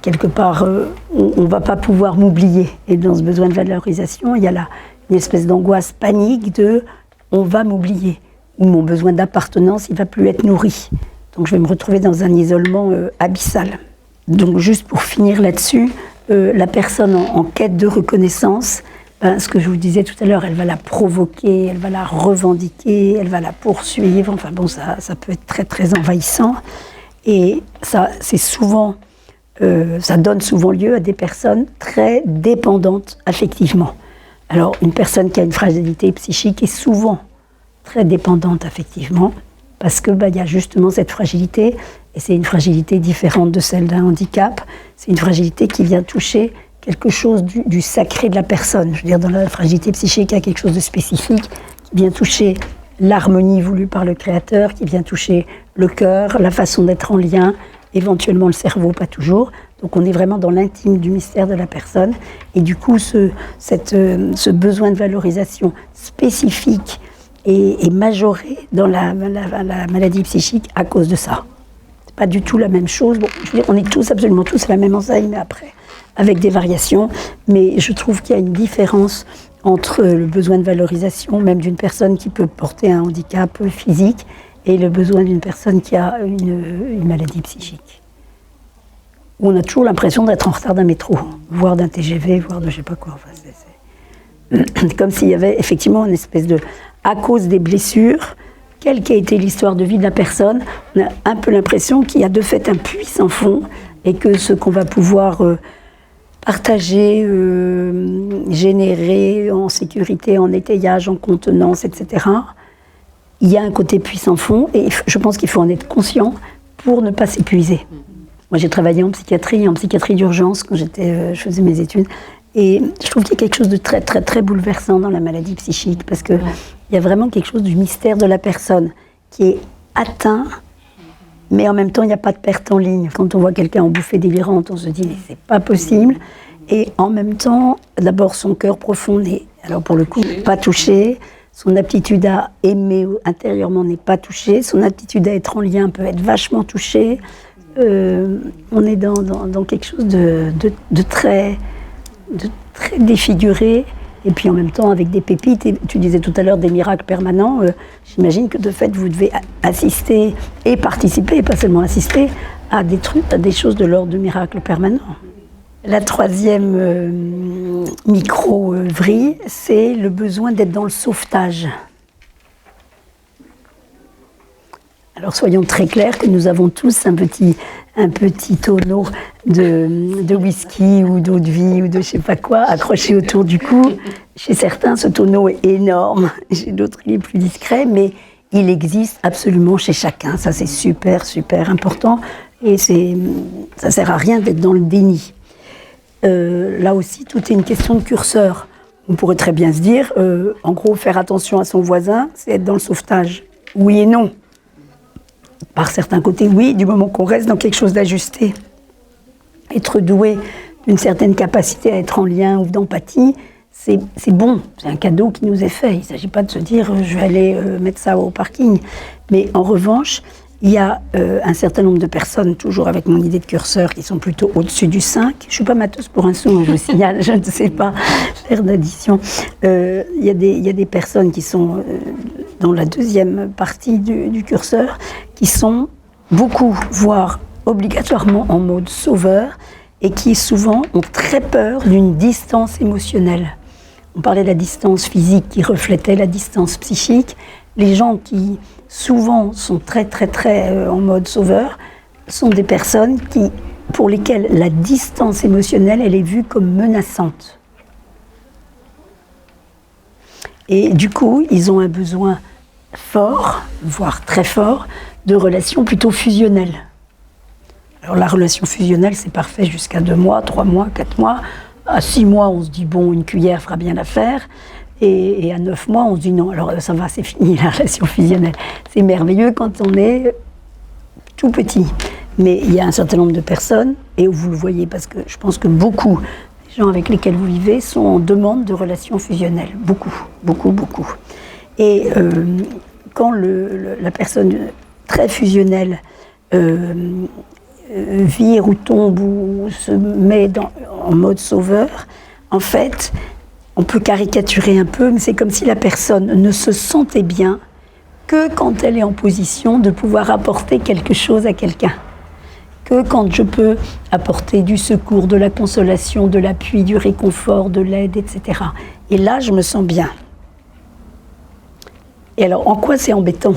quelque part, on ne va pas pouvoir m'oublier. Et dans ce besoin de valorisation, il y a une espèce d'angoisse panique de « on va m'oublier » ou mon besoin d'appartenance, il ne va plus être nourri. Donc je vais me retrouver dans un isolement abyssal. Donc juste pour finir là-dessus, la personne en quête de reconnaissance, ce que je vous disais tout à l'heure, elle va la provoquer, elle va la revendiquer, elle va la poursuivre. Enfin bon, ça peut être très très envahissant. Et ça, ça donne souvent lieu à des personnes très dépendantes affectivement. Alors une personne qui a une fragilité psychique est souvent très dépendante affectivement, parce que y a justement cette fragilité, et c'est une fragilité différente de celle d'un handicap. C'est une fragilité qui vient toucher quelque chose du sacré de la personne. Je veux dire, dans la fragilité psychique, il y a quelque chose de spécifique qui vient toucher l'harmonie voulue par le Créateur, qui vient toucher le cœur, la façon d'être en lien, éventuellement le cerveau, pas toujours. Donc on est vraiment dans l'intime du mystère de la personne. Et du coup, ce besoin de valorisation spécifique est majoré dans la maladie psychique à cause de ça. C'est pas du tout la même chose. Bon, je veux dire, on est tous, absolument tous, à la même enseigne, mais après, avec des variations. Mais je trouve qu'il y a une différence entre le besoin de valorisation, même d'une personne qui peut porter un handicap physique, et le besoin d'une personne qui a une maladie psychique. Où on a toujours l'impression d'être en retard d'un métro, voire d'un TGV, voire de je sais pas quoi. Enfin, c'est comme s'il y avait effectivement une espèce de... À cause des blessures, quelle qu'a été l'histoire de vie de la personne, on a un peu l'impression qu'il y a de fait un puits sans fond, et que ce qu'on va pouvoir partager, générer en sécurité, en étayage, en contenance, etc., il y a un côté puits sans fond, et je pense qu'il faut en être conscient pour ne pas s'épuiser. Moi, j'ai travaillé en psychiatrie d'urgence quand je faisais mes études, et je trouve qu'il y a quelque chose de très, très, très bouleversant dans la maladie psychique, parce qu'il y a vraiment quelque chose du mystère de la personne qui est atteint, mais en même temps, il n'y a pas de perte en ligne. Quand on voit quelqu'un en bouffée délirante, on se dit, mais c'est pas possible. Et en même temps, d'abord, son cœur profond n'est, alors pour le coup, pas touché. Son aptitude à aimer intérieurement n'est pas touchée. Son aptitude à être en lien peut être vachement touchée. On est dans quelque chose de très défiguré, et puis en même temps avec des pépites. Et tu disais tout à l'heure des miracles permanents. J'imagine que de fait vous devez assister et participer, et pas seulement assister, à des trucs, à des choses de l'ordre de miracles permanents. La troisième micro-vrille, c'est le besoin d'être dans le sauvetage. Alors soyons très clairs que nous avons tous un petit tonneau de whisky ou d'eau de vie ou de je sais pas quoi accroché autour du cou. Chez certains, ce tonneau est énorme, chez d'autres, il est plus discret, mais il existe absolument chez chacun. Ça, c'est super, super important, et ça sert à rien d'être dans le déni. Là aussi, tout est une question de curseur. On pourrait très bien se dire, en gros, faire attention à son voisin, c'est être dans le sauvetage. Oui et non. Par certains côtés, oui, du moment qu'on reste dans quelque chose d'ajusté. Être doué d'une certaine capacité à être en lien ou d'empathie, c'est bon, c'est un cadeau qui nous est fait. Il ne s'agit pas de se dire je vais aller mettre ça au parking. Mais en revanche, il y a un certain nombre de personnes, toujours avec mon idée de curseur, qui sont plutôt au-dessus du 5. Je ne suis pas mateuse pour un sou, je vous signale, je ne sais pas faire d'addition. Il y a des personnes qui sont dans la deuxième partie du curseur, qui sont beaucoup, voire obligatoirement en mode sauveur, et qui souvent ont très peur d'une distance émotionnelle. On parlait de la distance physique qui reflétait la distance psychique. Les gens qui souvent sont très très très en mode sauveur sont des personnes pour lesquelles la distance émotionnelle, elle est vue comme menaçante. Et du coup, ils ont un besoin fort, voire très fort, de relations plutôt fusionnelles. Alors la relation fusionnelle, c'est parfait jusqu'à 2 mois, 3 mois, 4 mois. À 6 mois, on se dit, bon, une cuillère fera bien l'affaire. Et à 9 mois, on se dit, non, alors ça va, c'est fini la relation fusionnelle. C'est merveilleux quand on est tout petit. Mais il y a un certain nombre de personnes, et vous le voyez, parce que je pense que beaucoup des gens avec lesquels vous vivez sont en demande de relations fusionnelles. Beaucoup, beaucoup, beaucoup. Et quand la personne très fusionnelle vire ou tombe ou se met en mode sauveur, en fait, on peut caricaturer un peu, mais c'est comme si la personne ne se sentait bien que quand elle est en position de pouvoir apporter quelque chose à quelqu'un. Que quand je peux apporter du secours, de la consolation, de l'appui, du réconfort, de l'aide, etc. Et là, je me sens bien. Et alors, en quoi c'est embêtant ?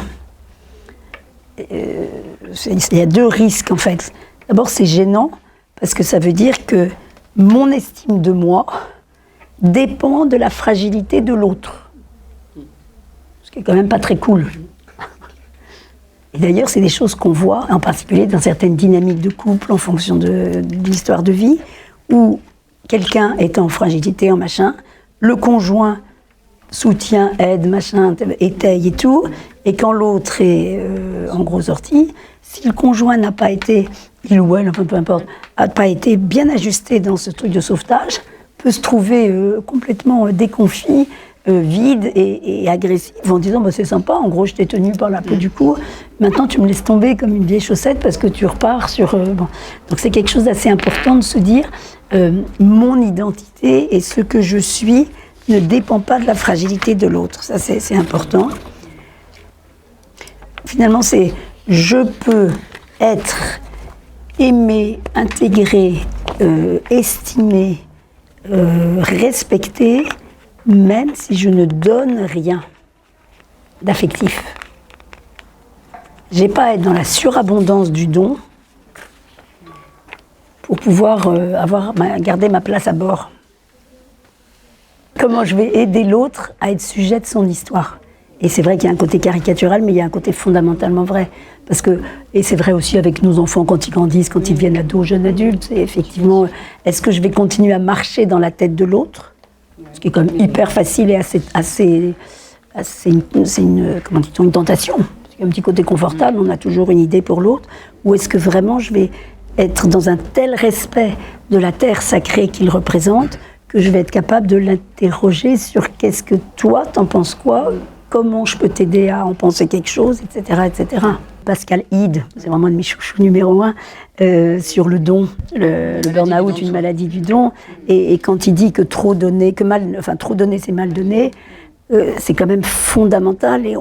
Il y a 2 risques, en fait. D'abord, c'est gênant, parce que ça veut dire que mon estime de moi dépend de la fragilité de l'autre. Ce qui est quand même pas très cool. Et d'ailleurs, c'est des choses qu'on voit, en particulier dans certaines dynamiques de couple, en fonction de l'histoire de vie, où quelqu'un est en fragilité, en machin, le conjoint soutient, aide, machin, étaye et tout, et quand l'autre est en gros sortie, si le conjoint n'a pas été, il ou elle, enfin peu importe, n'a pas été bien ajusté dans ce truc de sauvetage, peut se trouver complètement déconfit, vide et agressif, en disant bah, c'est sympa, en gros je t'ai tenu par la peau du cou, maintenant tu me laisses tomber comme une vieille chaussette parce que tu repars sur... bon. Donc c'est quelque chose d'assez important de se dire mon identité et ce que je suis ne dépend pas de la fragilité de l'autre, ça c'est important. Finalement c'est je peux être aimé, intégré, estimé, respecté, même si je ne donne rien d'affectif. J'ai pas à être dans la surabondance du don pour pouvoir garder ma place à bord. Comment je vais aider l'autre à être sujet de son histoire ? Et c'est vrai qu'il y a un côté caricatural, mais il y a un côté fondamentalement vrai. Parce que, et c'est vrai aussi avec nos enfants quand ils grandissent, quand ils deviennent ados, jeunes adultes, c'est effectivement, est-ce que je vais continuer à marcher dans la tête de l'autre ? Ce qui est quand même hyper facile et assez comment dit-on, une tentation. Parce qu'il y a un petit côté confortable, on a toujours une idée pour l'autre. Ou est-ce que vraiment je vais être dans un tel respect de la terre sacrée qu'il représente que je vais être capable de l'interroger sur qu'est-ce que toi, t'en penses quoi ? Comment je peux t'aider à en penser quelque chose, etc., etc. Pascal Hide, c'est vraiment de mes chouchous numéro 1, sur le don, le burn-out, une maladie du don. Et quand il dit que trop donner, trop donner c'est mal donner, c'est quand même fondamental. Et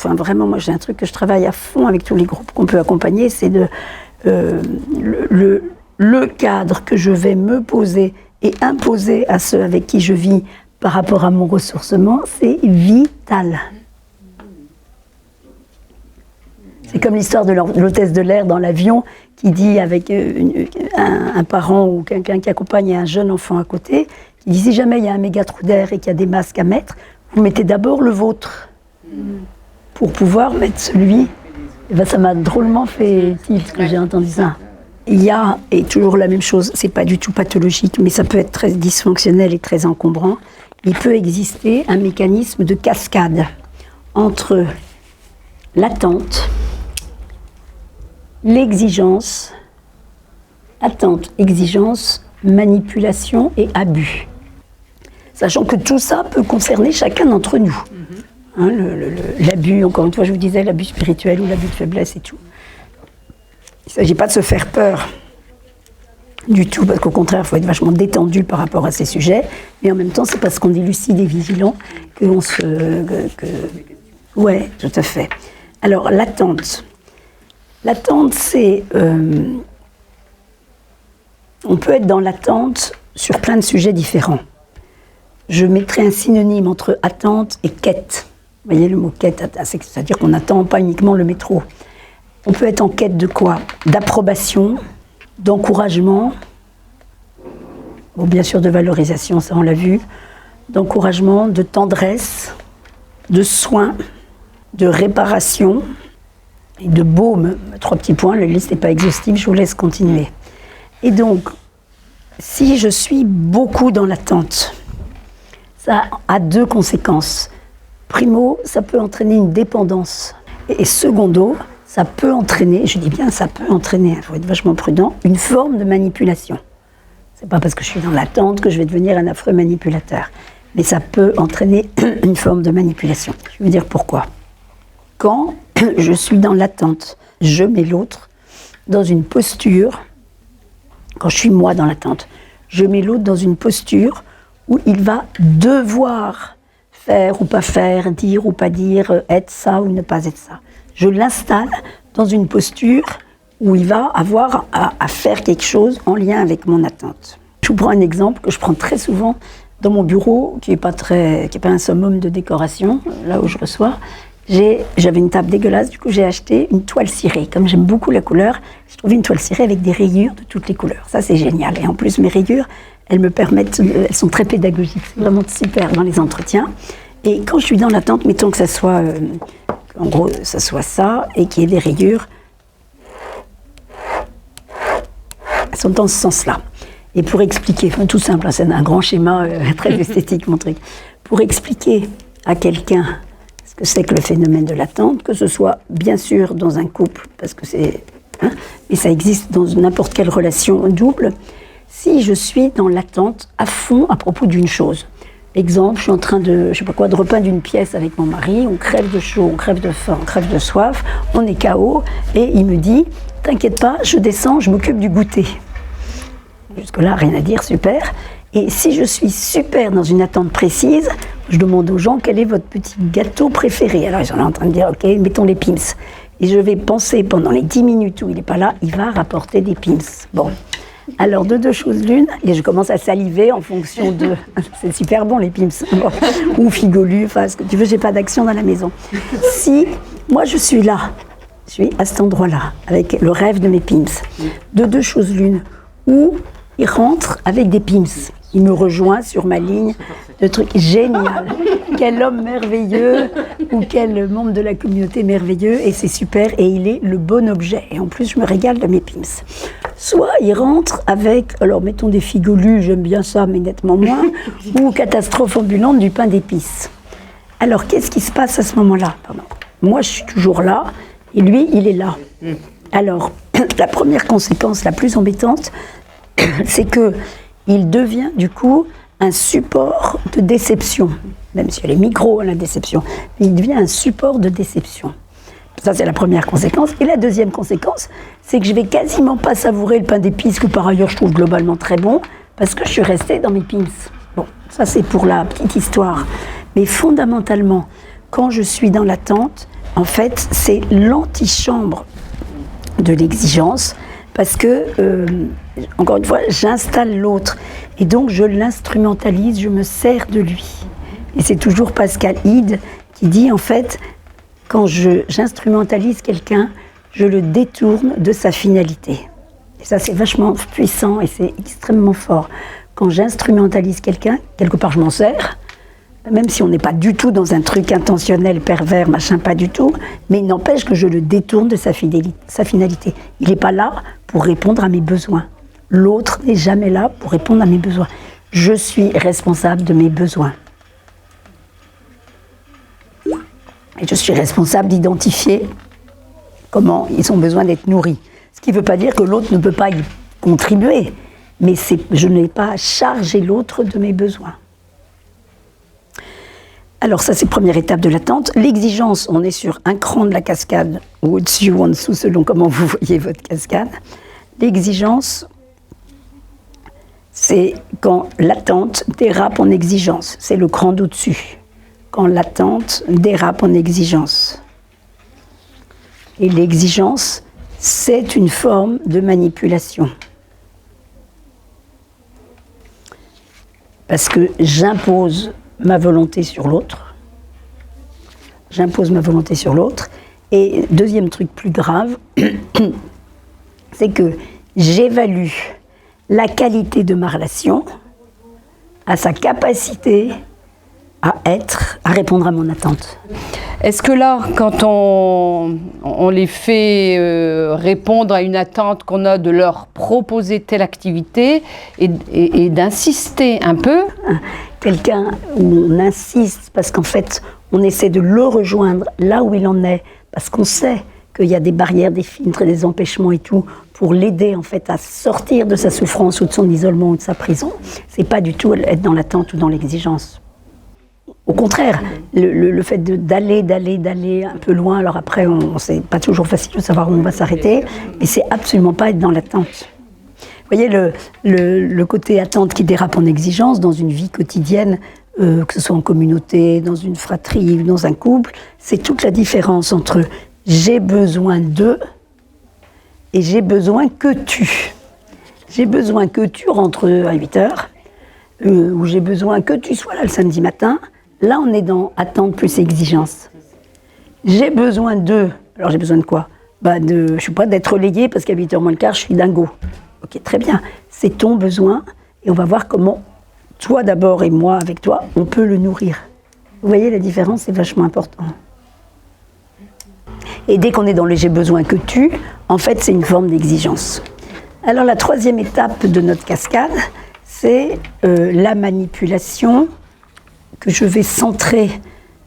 vraiment, moi j'ai un truc que je travaille à fond avec tous les groupes qu'on peut accompagner, c'est le cadre que je vais me poser et imposer à ceux avec qui je vis par rapport à mon ressourcement, c'est vital. C'est comme l'histoire de l'hôtesse de l'air dans l'avion qui dit avec un parent ou quelqu'un qui accompagne un jeune enfant à côté, qui dit si jamais il y a un méga trou d'air et qu'il y a des masques à mettre, vous mettez d'abord le vôtre pour pouvoir mettre celui. Et ben, ça m'a drôlement fait tilt quand j'ai entendu ça. Il y a, et toujours la même chose, c'est pas du tout pathologique, mais ça peut être très dysfonctionnel et très encombrant, il peut exister un mécanisme de cascade entre l'attente, l'exigence, attente, exigence, manipulation et abus. Sachant que tout ça peut concerner chacun d'entre nous. Hein, l'abus, encore une fois, je vous disais, l'abus spirituel ou l'abus de faiblesse et tout. Il ne s'agit pas de se faire peur du tout, parce qu'au contraire, il faut être vachement détendu par rapport à ces sujets, mais en même temps, c'est parce qu'on est lucide et vigilant qu'on se... Ouais, tout à fait. Alors, l'attente. L'attente, c'est... on peut être dans l'attente sur plein de sujets différents. Je mettrai un synonyme entre attente et quête. Vous voyez le mot quête, c'est-à-dire qu'on n'attend pas uniquement le métro. On peut être en quête de quoi ? D'approbation, d'encouragement, bon, bien sûr de valorisation, ça on l'a vu, d'encouragement, de tendresse, de soin, de réparation, Et de baume, 3 petits points, la liste n'est pas exhaustive, je vous laisse continuer. Et donc, si je suis beaucoup dans l'attente, ça a 2 conséquences. Primo, ça peut entraîner une dépendance. Et secondo, ça peut entraîner, je dis bien ça peut entraîner, il faut être vachement prudent, une forme de manipulation. C'est pas parce que je suis dans l'attente que je vais devenir un affreux manipulateur. Mais ça peut entraîner une forme de manipulation. Je vais vous dire pourquoi. Quand je suis dans l'attente, je mets l'autre dans une posture, quand je suis moi dans l'attente, je mets l'autre dans une posture où il va devoir faire ou pas faire, dire ou pas dire, être ça ou ne pas être ça. Je l'installe dans une posture où il va avoir à faire quelque chose en lien avec mon attente. Je vous prends un exemple que je prends très souvent dans mon bureau, qui n'est pas un summum de décoration, là où je reçois. J'avais une table dégueulasse, du coup j'ai acheté une toile cirée. Comme j'aime beaucoup la couleur, j'ai trouvé une toile cirée avec des rayures de toutes les couleurs. Ça c'est génial. Et en plus mes rayures, elles sont très pédagogiques. C'est vraiment super dans les entretiens. Et quand je suis dans l'attente, mettons que ça soit, en gros, ça soit ça, et qu'il y ait des rayures, elles sont dans ce sens-là. Et pour expliquer, enfin, tout simple, c'est un grand schéma très esthétique mon truc, pour expliquer à quelqu'un ce que c'est que le phénomène de l'attente, que ce soit bien sûr dans un couple, parce que c'est, mais ça existe dans n'importe quelle relation double, si je suis dans l'attente à fond à propos d'une chose. Exemple, je suis en train de repeindre une pièce avec mon mari, on crève de chaud, on crève de faim, on crève de soif, on est KO, et il me dit, t'inquiète pas, je descends, je m'occupe du goûter. Jusque-là, rien à dire, super. Et si je suis super dans une attente précise, je demande aux gens quel est votre petit gâteau préféré. Alors ils sont là en train de dire, ok, mettons les Pim's. Et je vais penser pendant les 10 minutes où il n'est pas là, il va rapporter des Pim's. Bon, alors de 2 choses l'une, et je commence à saliver en fonction de... C'est super bon les Pim's. Bon. Ou Figolu, enfin ce que tu veux, j'ai pas d'action dans la maison. Si moi je suis là, je suis à cet endroit-là, avec le rêve de mes Pim's, de 2 choses l'une, où il rentre avec des Pim's. Il me rejoint sur ma ligne de trucs génial. Quel homme merveilleux ou quel membre de la communauté merveilleux et c'est super et il est le bon objet. Et en plus, je me régale de mes Pim's. Soit il rentre avec, alors mettons des figolus, j'aime bien ça, mais nettement moins, ou catastrophe ambulante du pain d'épices. Alors, qu'est-ce qui se passe à ce moment-là? Moi, je suis toujours là et lui, il est là. Alors, la première conséquence la plus embêtante, c'est qu'il devient du coup un support de déception, même si elle est micro, la déception, il devient un support de déception. Ça, c'est la première conséquence. Et la deuxième conséquence, c'est que je vais quasiment pas savourer le pain d'épices, que par ailleurs je trouve globalement très bon, parce que je suis restée dans mes Pim's. Bon, ça c'est pour la petite histoire. Mais fondamentalement, quand je suis dans l'attente, en fait, c'est l'antichambre de l'exigence, parce que, encore une fois, j'installe l'autre. Et donc, je l'instrumentalise, je me sers de lui. Et c'est toujours Pascal Hide qui dit, en fait, quand j'instrumentalise quelqu'un, je le détourne de sa finalité. Et ça, c'est vachement puissant et c'est extrêmement fort. Quand j'instrumentalise quelqu'un, quelque part, je m'en sers, même si on n'est pas du tout dans un truc intentionnel, pervers, machin, pas du tout, mais il n'empêche que je le détourne de sa finalité. Il n'est pas là pour répondre à mes besoins. L'autre n'est jamais là pour répondre à mes besoins. Je suis responsable de mes besoins. Et je suis responsable d'identifier comment ils ont besoin d'être nourris. Ce qui ne veut pas dire que l'autre ne peut pas y contribuer, mais je n'ai pas à charger l'autre de mes besoins. Alors ça, c'est la première étape de l'attente. L'exigence, on est sur un cran de la cascade, ou au-dessus ou en dessous, selon comment vous voyez votre cascade. L'exigence, c'est quand l'attente dérape en exigence. C'est le cran d'au-dessus. Quand l'attente dérape en exigence. Et l'exigence, c'est une forme de manipulation. Parce que j'impose ma volonté sur l'autre. J'impose ma volonté sur l'autre. Et deuxième truc plus grave, c'est que j'évalue la qualité de ma relation à sa capacité à répondre à mon attente. Est-ce que là, quand on les fait répondre à une attente qu'on a de leur proposer telle activité et d'insister un peu? Quelqu'un où on insiste parce qu'en fait, on essaie de le rejoindre là où il en est, parce qu'on sait qu'il y a des barrières, des filtres, des empêchements et tout, pour l'aider en fait à sortir de sa souffrance ou de son isolement ou de sa prison. C'est pas du tout être dans l'attente ou dans l'exigence. Au contraire, le fait d'aller un peu loin, alors après, c'est pas toujours facile de savoir où on va s'arrêter, mais c'est absolument pas être dans l'attente. Vous voyez, le côté attente qui dérape en exigence dans une vie quotidienne, que ce soit en communauté, dans une fratrie, dans un couple, c'est toute la différence entre j'ai besoin de et j'ai besoin que tu. J'ai besoin que tu rentres à 8h, ou j'ai besoin que tu sois là le samedi matin. Là, on est dans attente plus exigence. J'ai besoin de... Alors, j'ai besoin de quoi? Je sais pas, d'être relayé parce qu'à 8h moins le quart, je suis dingo. Ok, très bien. C'est ton besoin et on va voir comment, toi d'abord et moi avec toi, on peut le nourrir. Vous voyez, la différence, c'est vachement important. Et dès qu'on est dans le j'ai besoin que tu, en fait, c'est une forme d'exigence. Alors, la troisième étape de notre cascade, c'est la manipulation que je vais centrer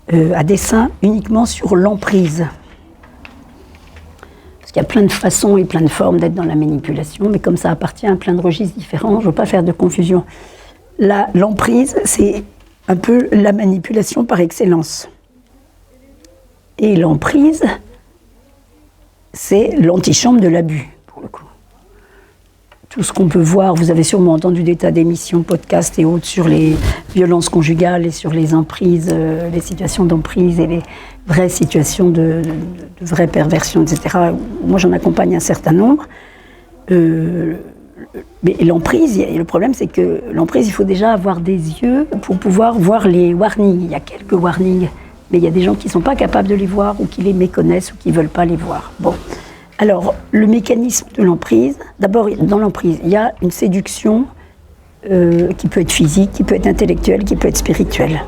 à dessein uniquement sur l'emprise. Parce qu'il y a plein de façons et plein de formes d'être dans la manipulation, mais comme ça appartient à plein de registres différents, je ne veux pas faire de confusion. L'emprise, c'est un peu la manipulation par excellence. Et l'emprise, c'est l'antichambre de l'abus, pour le coup. Tout ce qu'on peut voir, vous avez sûrement entendu des tas d'émissions, podcasts et autres sur les violences conjugales et sur les emprises, les situations d'emprise et les vraies situations de vraies perversions, etc. Moi, j'en accompagne un certain nombre. Mais l'emprise, le problème, c'est que l'emprise, il faut déjà avoir des yeux pour pouvoir voir les warnings. Il y a quelques warnings, mais il y a des gens qui ne sont pas capables de les voir ou qui les méconnaissent ou qui ne veulent pas les voir. Bon. Alors, le mécanisme de l'emprise, d'abord, dans l'emprise, il y a une séduction qui peut être physique, qui peut être intellectuelle, qui peut être spirituelle.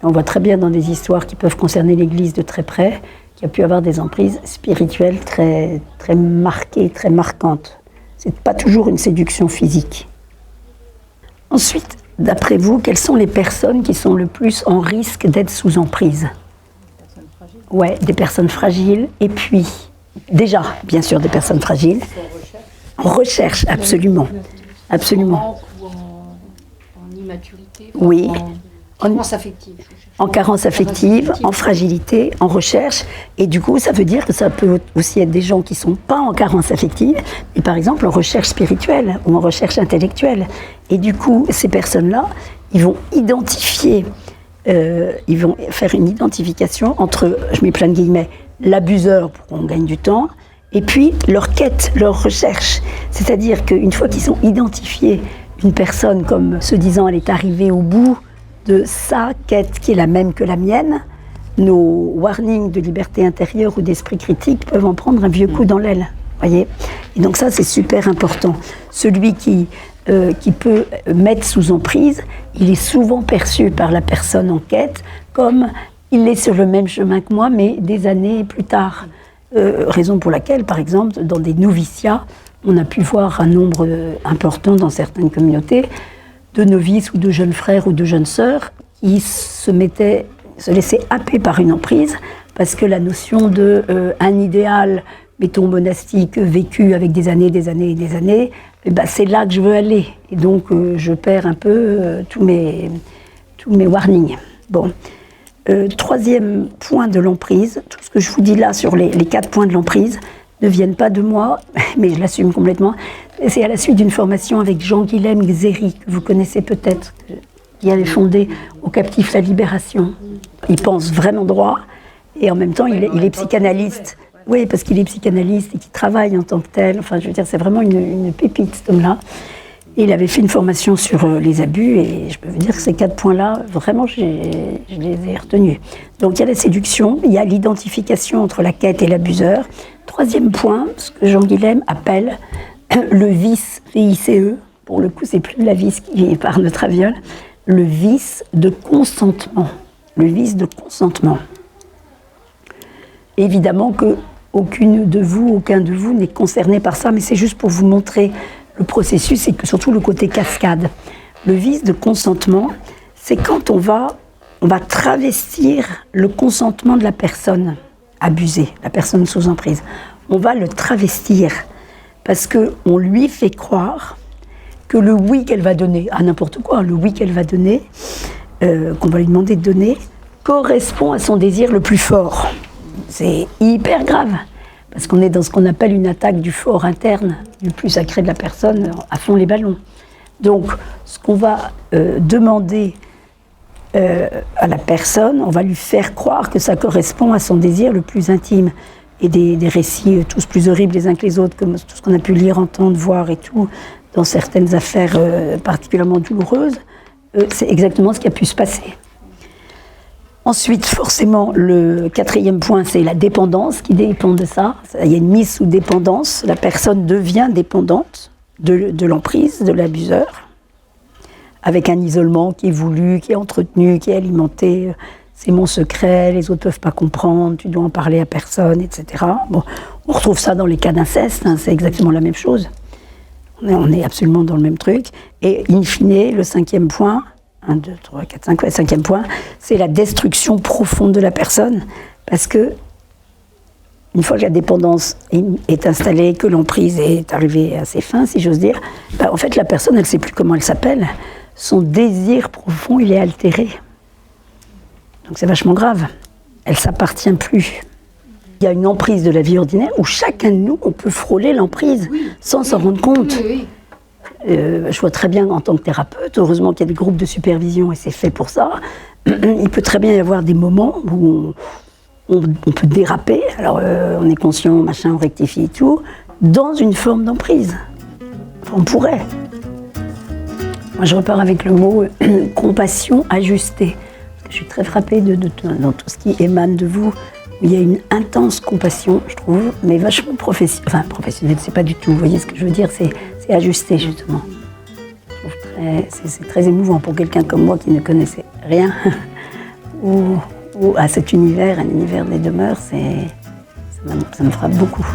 On voit très bien dans des histoires qui peuvent concerner l'Église de très près qu'il y a pu avoir des emprises spirituelles très, très marquées, très marquantes. Ce n'est pas toujours une séduction physique. Ensuite, d'après vous, quelles sont les personnes qui sont le plus en risque d'être sous emprise? Ouais, des personnes fragiles, et puis, déjà, bien sûr, des personnes fragiles. En recherche, absolument. Absolument. En immaturité. Oui. En carence affective. En carence affective, en fragilité, en recherche. Et du coup, ça veut dire que ça peut aussi être des gens qui ne sont pas en carence affective, mais par exemple en recherche spirituelle ou en recherche intellectuelle. Et du coup, ces personnes-là, ils vont identifier, ils vont faire une identification entre, je mets plein de guillemets, l'abuseur pour qu'on gagne du temps, et puis leur quête, leur recherche. C'est-à-dire qu'une fois qu'ils ont identifié une personne comme se disant elle est arrivée au bout de sa quête qui est la même que la mienne, nos warnings de liberté intérieure ou d'esprit critique peuvent en prendre un vieux coup dans l'aile. Voyez ? Et donc ça, c'est super important. Celui qui peut mettre sous emprise, il est souvent perçu par la personne en quête comme il est sur le même chemin que moi, mais des années plus tard. Raison pour laquelle, par exemple, dans des noviciats, on a pu voir un nombre important dans certaines communautés de novices ou de jeunes frères ou de jeunes sœurs qui se laissaient happer par une emprise parce que la notion d'un idéal, mettons monastique, vécu avec des années, eh ben, c'est là que je veux aller. Et donc je perds un peu tous mes warnings. Bon. Troisième point de l'emprise, tout ce que je vous dis là sur les 4 points de l'emprise ne viennent pas de moi, mais je l'assume complètement. C'est à la suite d'une formation avec Jean-Guilhem Xéry, que vous connaissez peut-être, qui avait fondé Aux Captifs la Libération. Il pense vraiment droit, et en même temps, il est psychanalyste. Oui, parce qu'il est psychanalyste et qu'il travaille en tant que tel. Enfin, je veux dire, c'est vraiment une pépite, cet homme-là. Et il avait fait une formation sur les abus, et je peux vous dire que ces 4 points-là, vraiment, je les ai retenus. Donc, il y a la séduction, il y a l'identification entre la quête et l'abuseur. Troisième point, ce que Jean-Guilhem appelle le vice, V-I-C-E, pour le coup, c'est plus la vice qui est par notre aviole, le vice de consentement. Le vice de consentement. Évidemment que aucun de vous n'est concerné par ça, mais c'est juste pour vous montrer le processus et que surtout le côté cascade. Le vice de consentement, c'est quand on va travestir le consentement de la personne abusée, la personne sous emprise. On va le travestir parce qu'on lui fait croire que le oui qu'elle va donner, à n'importe quoi, le oui qu'elle va donner, qu'on va lui demander de donner, correspond à son désir le plus fort. C'est hyper grave, parce qu'on est dans ce qu'on appelle une attaque du fort interne, du plus sacré de la personne, à fond les ballons. Donc, ce qu'on va demander à la personne, on va lui faire croire que ça correspond à son désir le plus intime. Et des récits tous plus horribles les uns que les autres, comme tout ce qu'on a pu lire, entendre, voir et tout, dans certaines affaires particulièrement douloureuses, c'est exactement ce qui a pu se passer. Ensuite, forcément, le 4e point, c'est la dépendance qui dépend de ça. Il y a une mise sous dépendance. La personne devient dépendante de l'emprise, de l'abuseur, avec un isolement qui est voulu, qui est entretenu, qui est alimenté. C'est mon secret, les autres ne peuvent pas comprendre, tu dois en parler à personne, etc. Bon, on retrouve ça dans les cas d'inceste, hein, c'est exactement la même chose. On est absolument dans le même truc. Et in fine, le 5e point, 1, 2, 3, 4, 5, ouais, 5e point, c'est la destruction profonde de la personne. Parce que, une fois que la dépendance est installée, que l'emprise est arrivée à ses fins, si j'ose dire, bah, en fait, la personne, elle ne sait plus comment elle s'appelle. Son désir profond, il est altéré. Donc c'est vachement grave. Elle ne s'appartient plus. Il y a une emprise de la vie ordinaire où chacun de nous, on peut frôler l'emprise sans s'en rendre compte. Je vois très bien en tant que thérapeute, heureusement qu'il y a des groupes de supervision et c'est fait pour ça. Il peut très bien y avoir des moments où on peut déraper, alors on est conscient, machin, on rectifie et tout, dans une forme d'emprise. Enfin, on pourrait. Moi je repars avec le mot compassion ajustée. Je suis très frappée dans tout ce qui émane de vous. Il y a une intense compassion, je trouve, mais vachement professionnelle. Enfin, professionnelle, c'est pas du tout. Vous voyez ce que je veux dire, c'est ajusté, justement. C'est très émouvant pour quelqu'un comme moi qui ne connaissait rien ou à cet univers, un univers des demeures, ça me frappe beaucoup.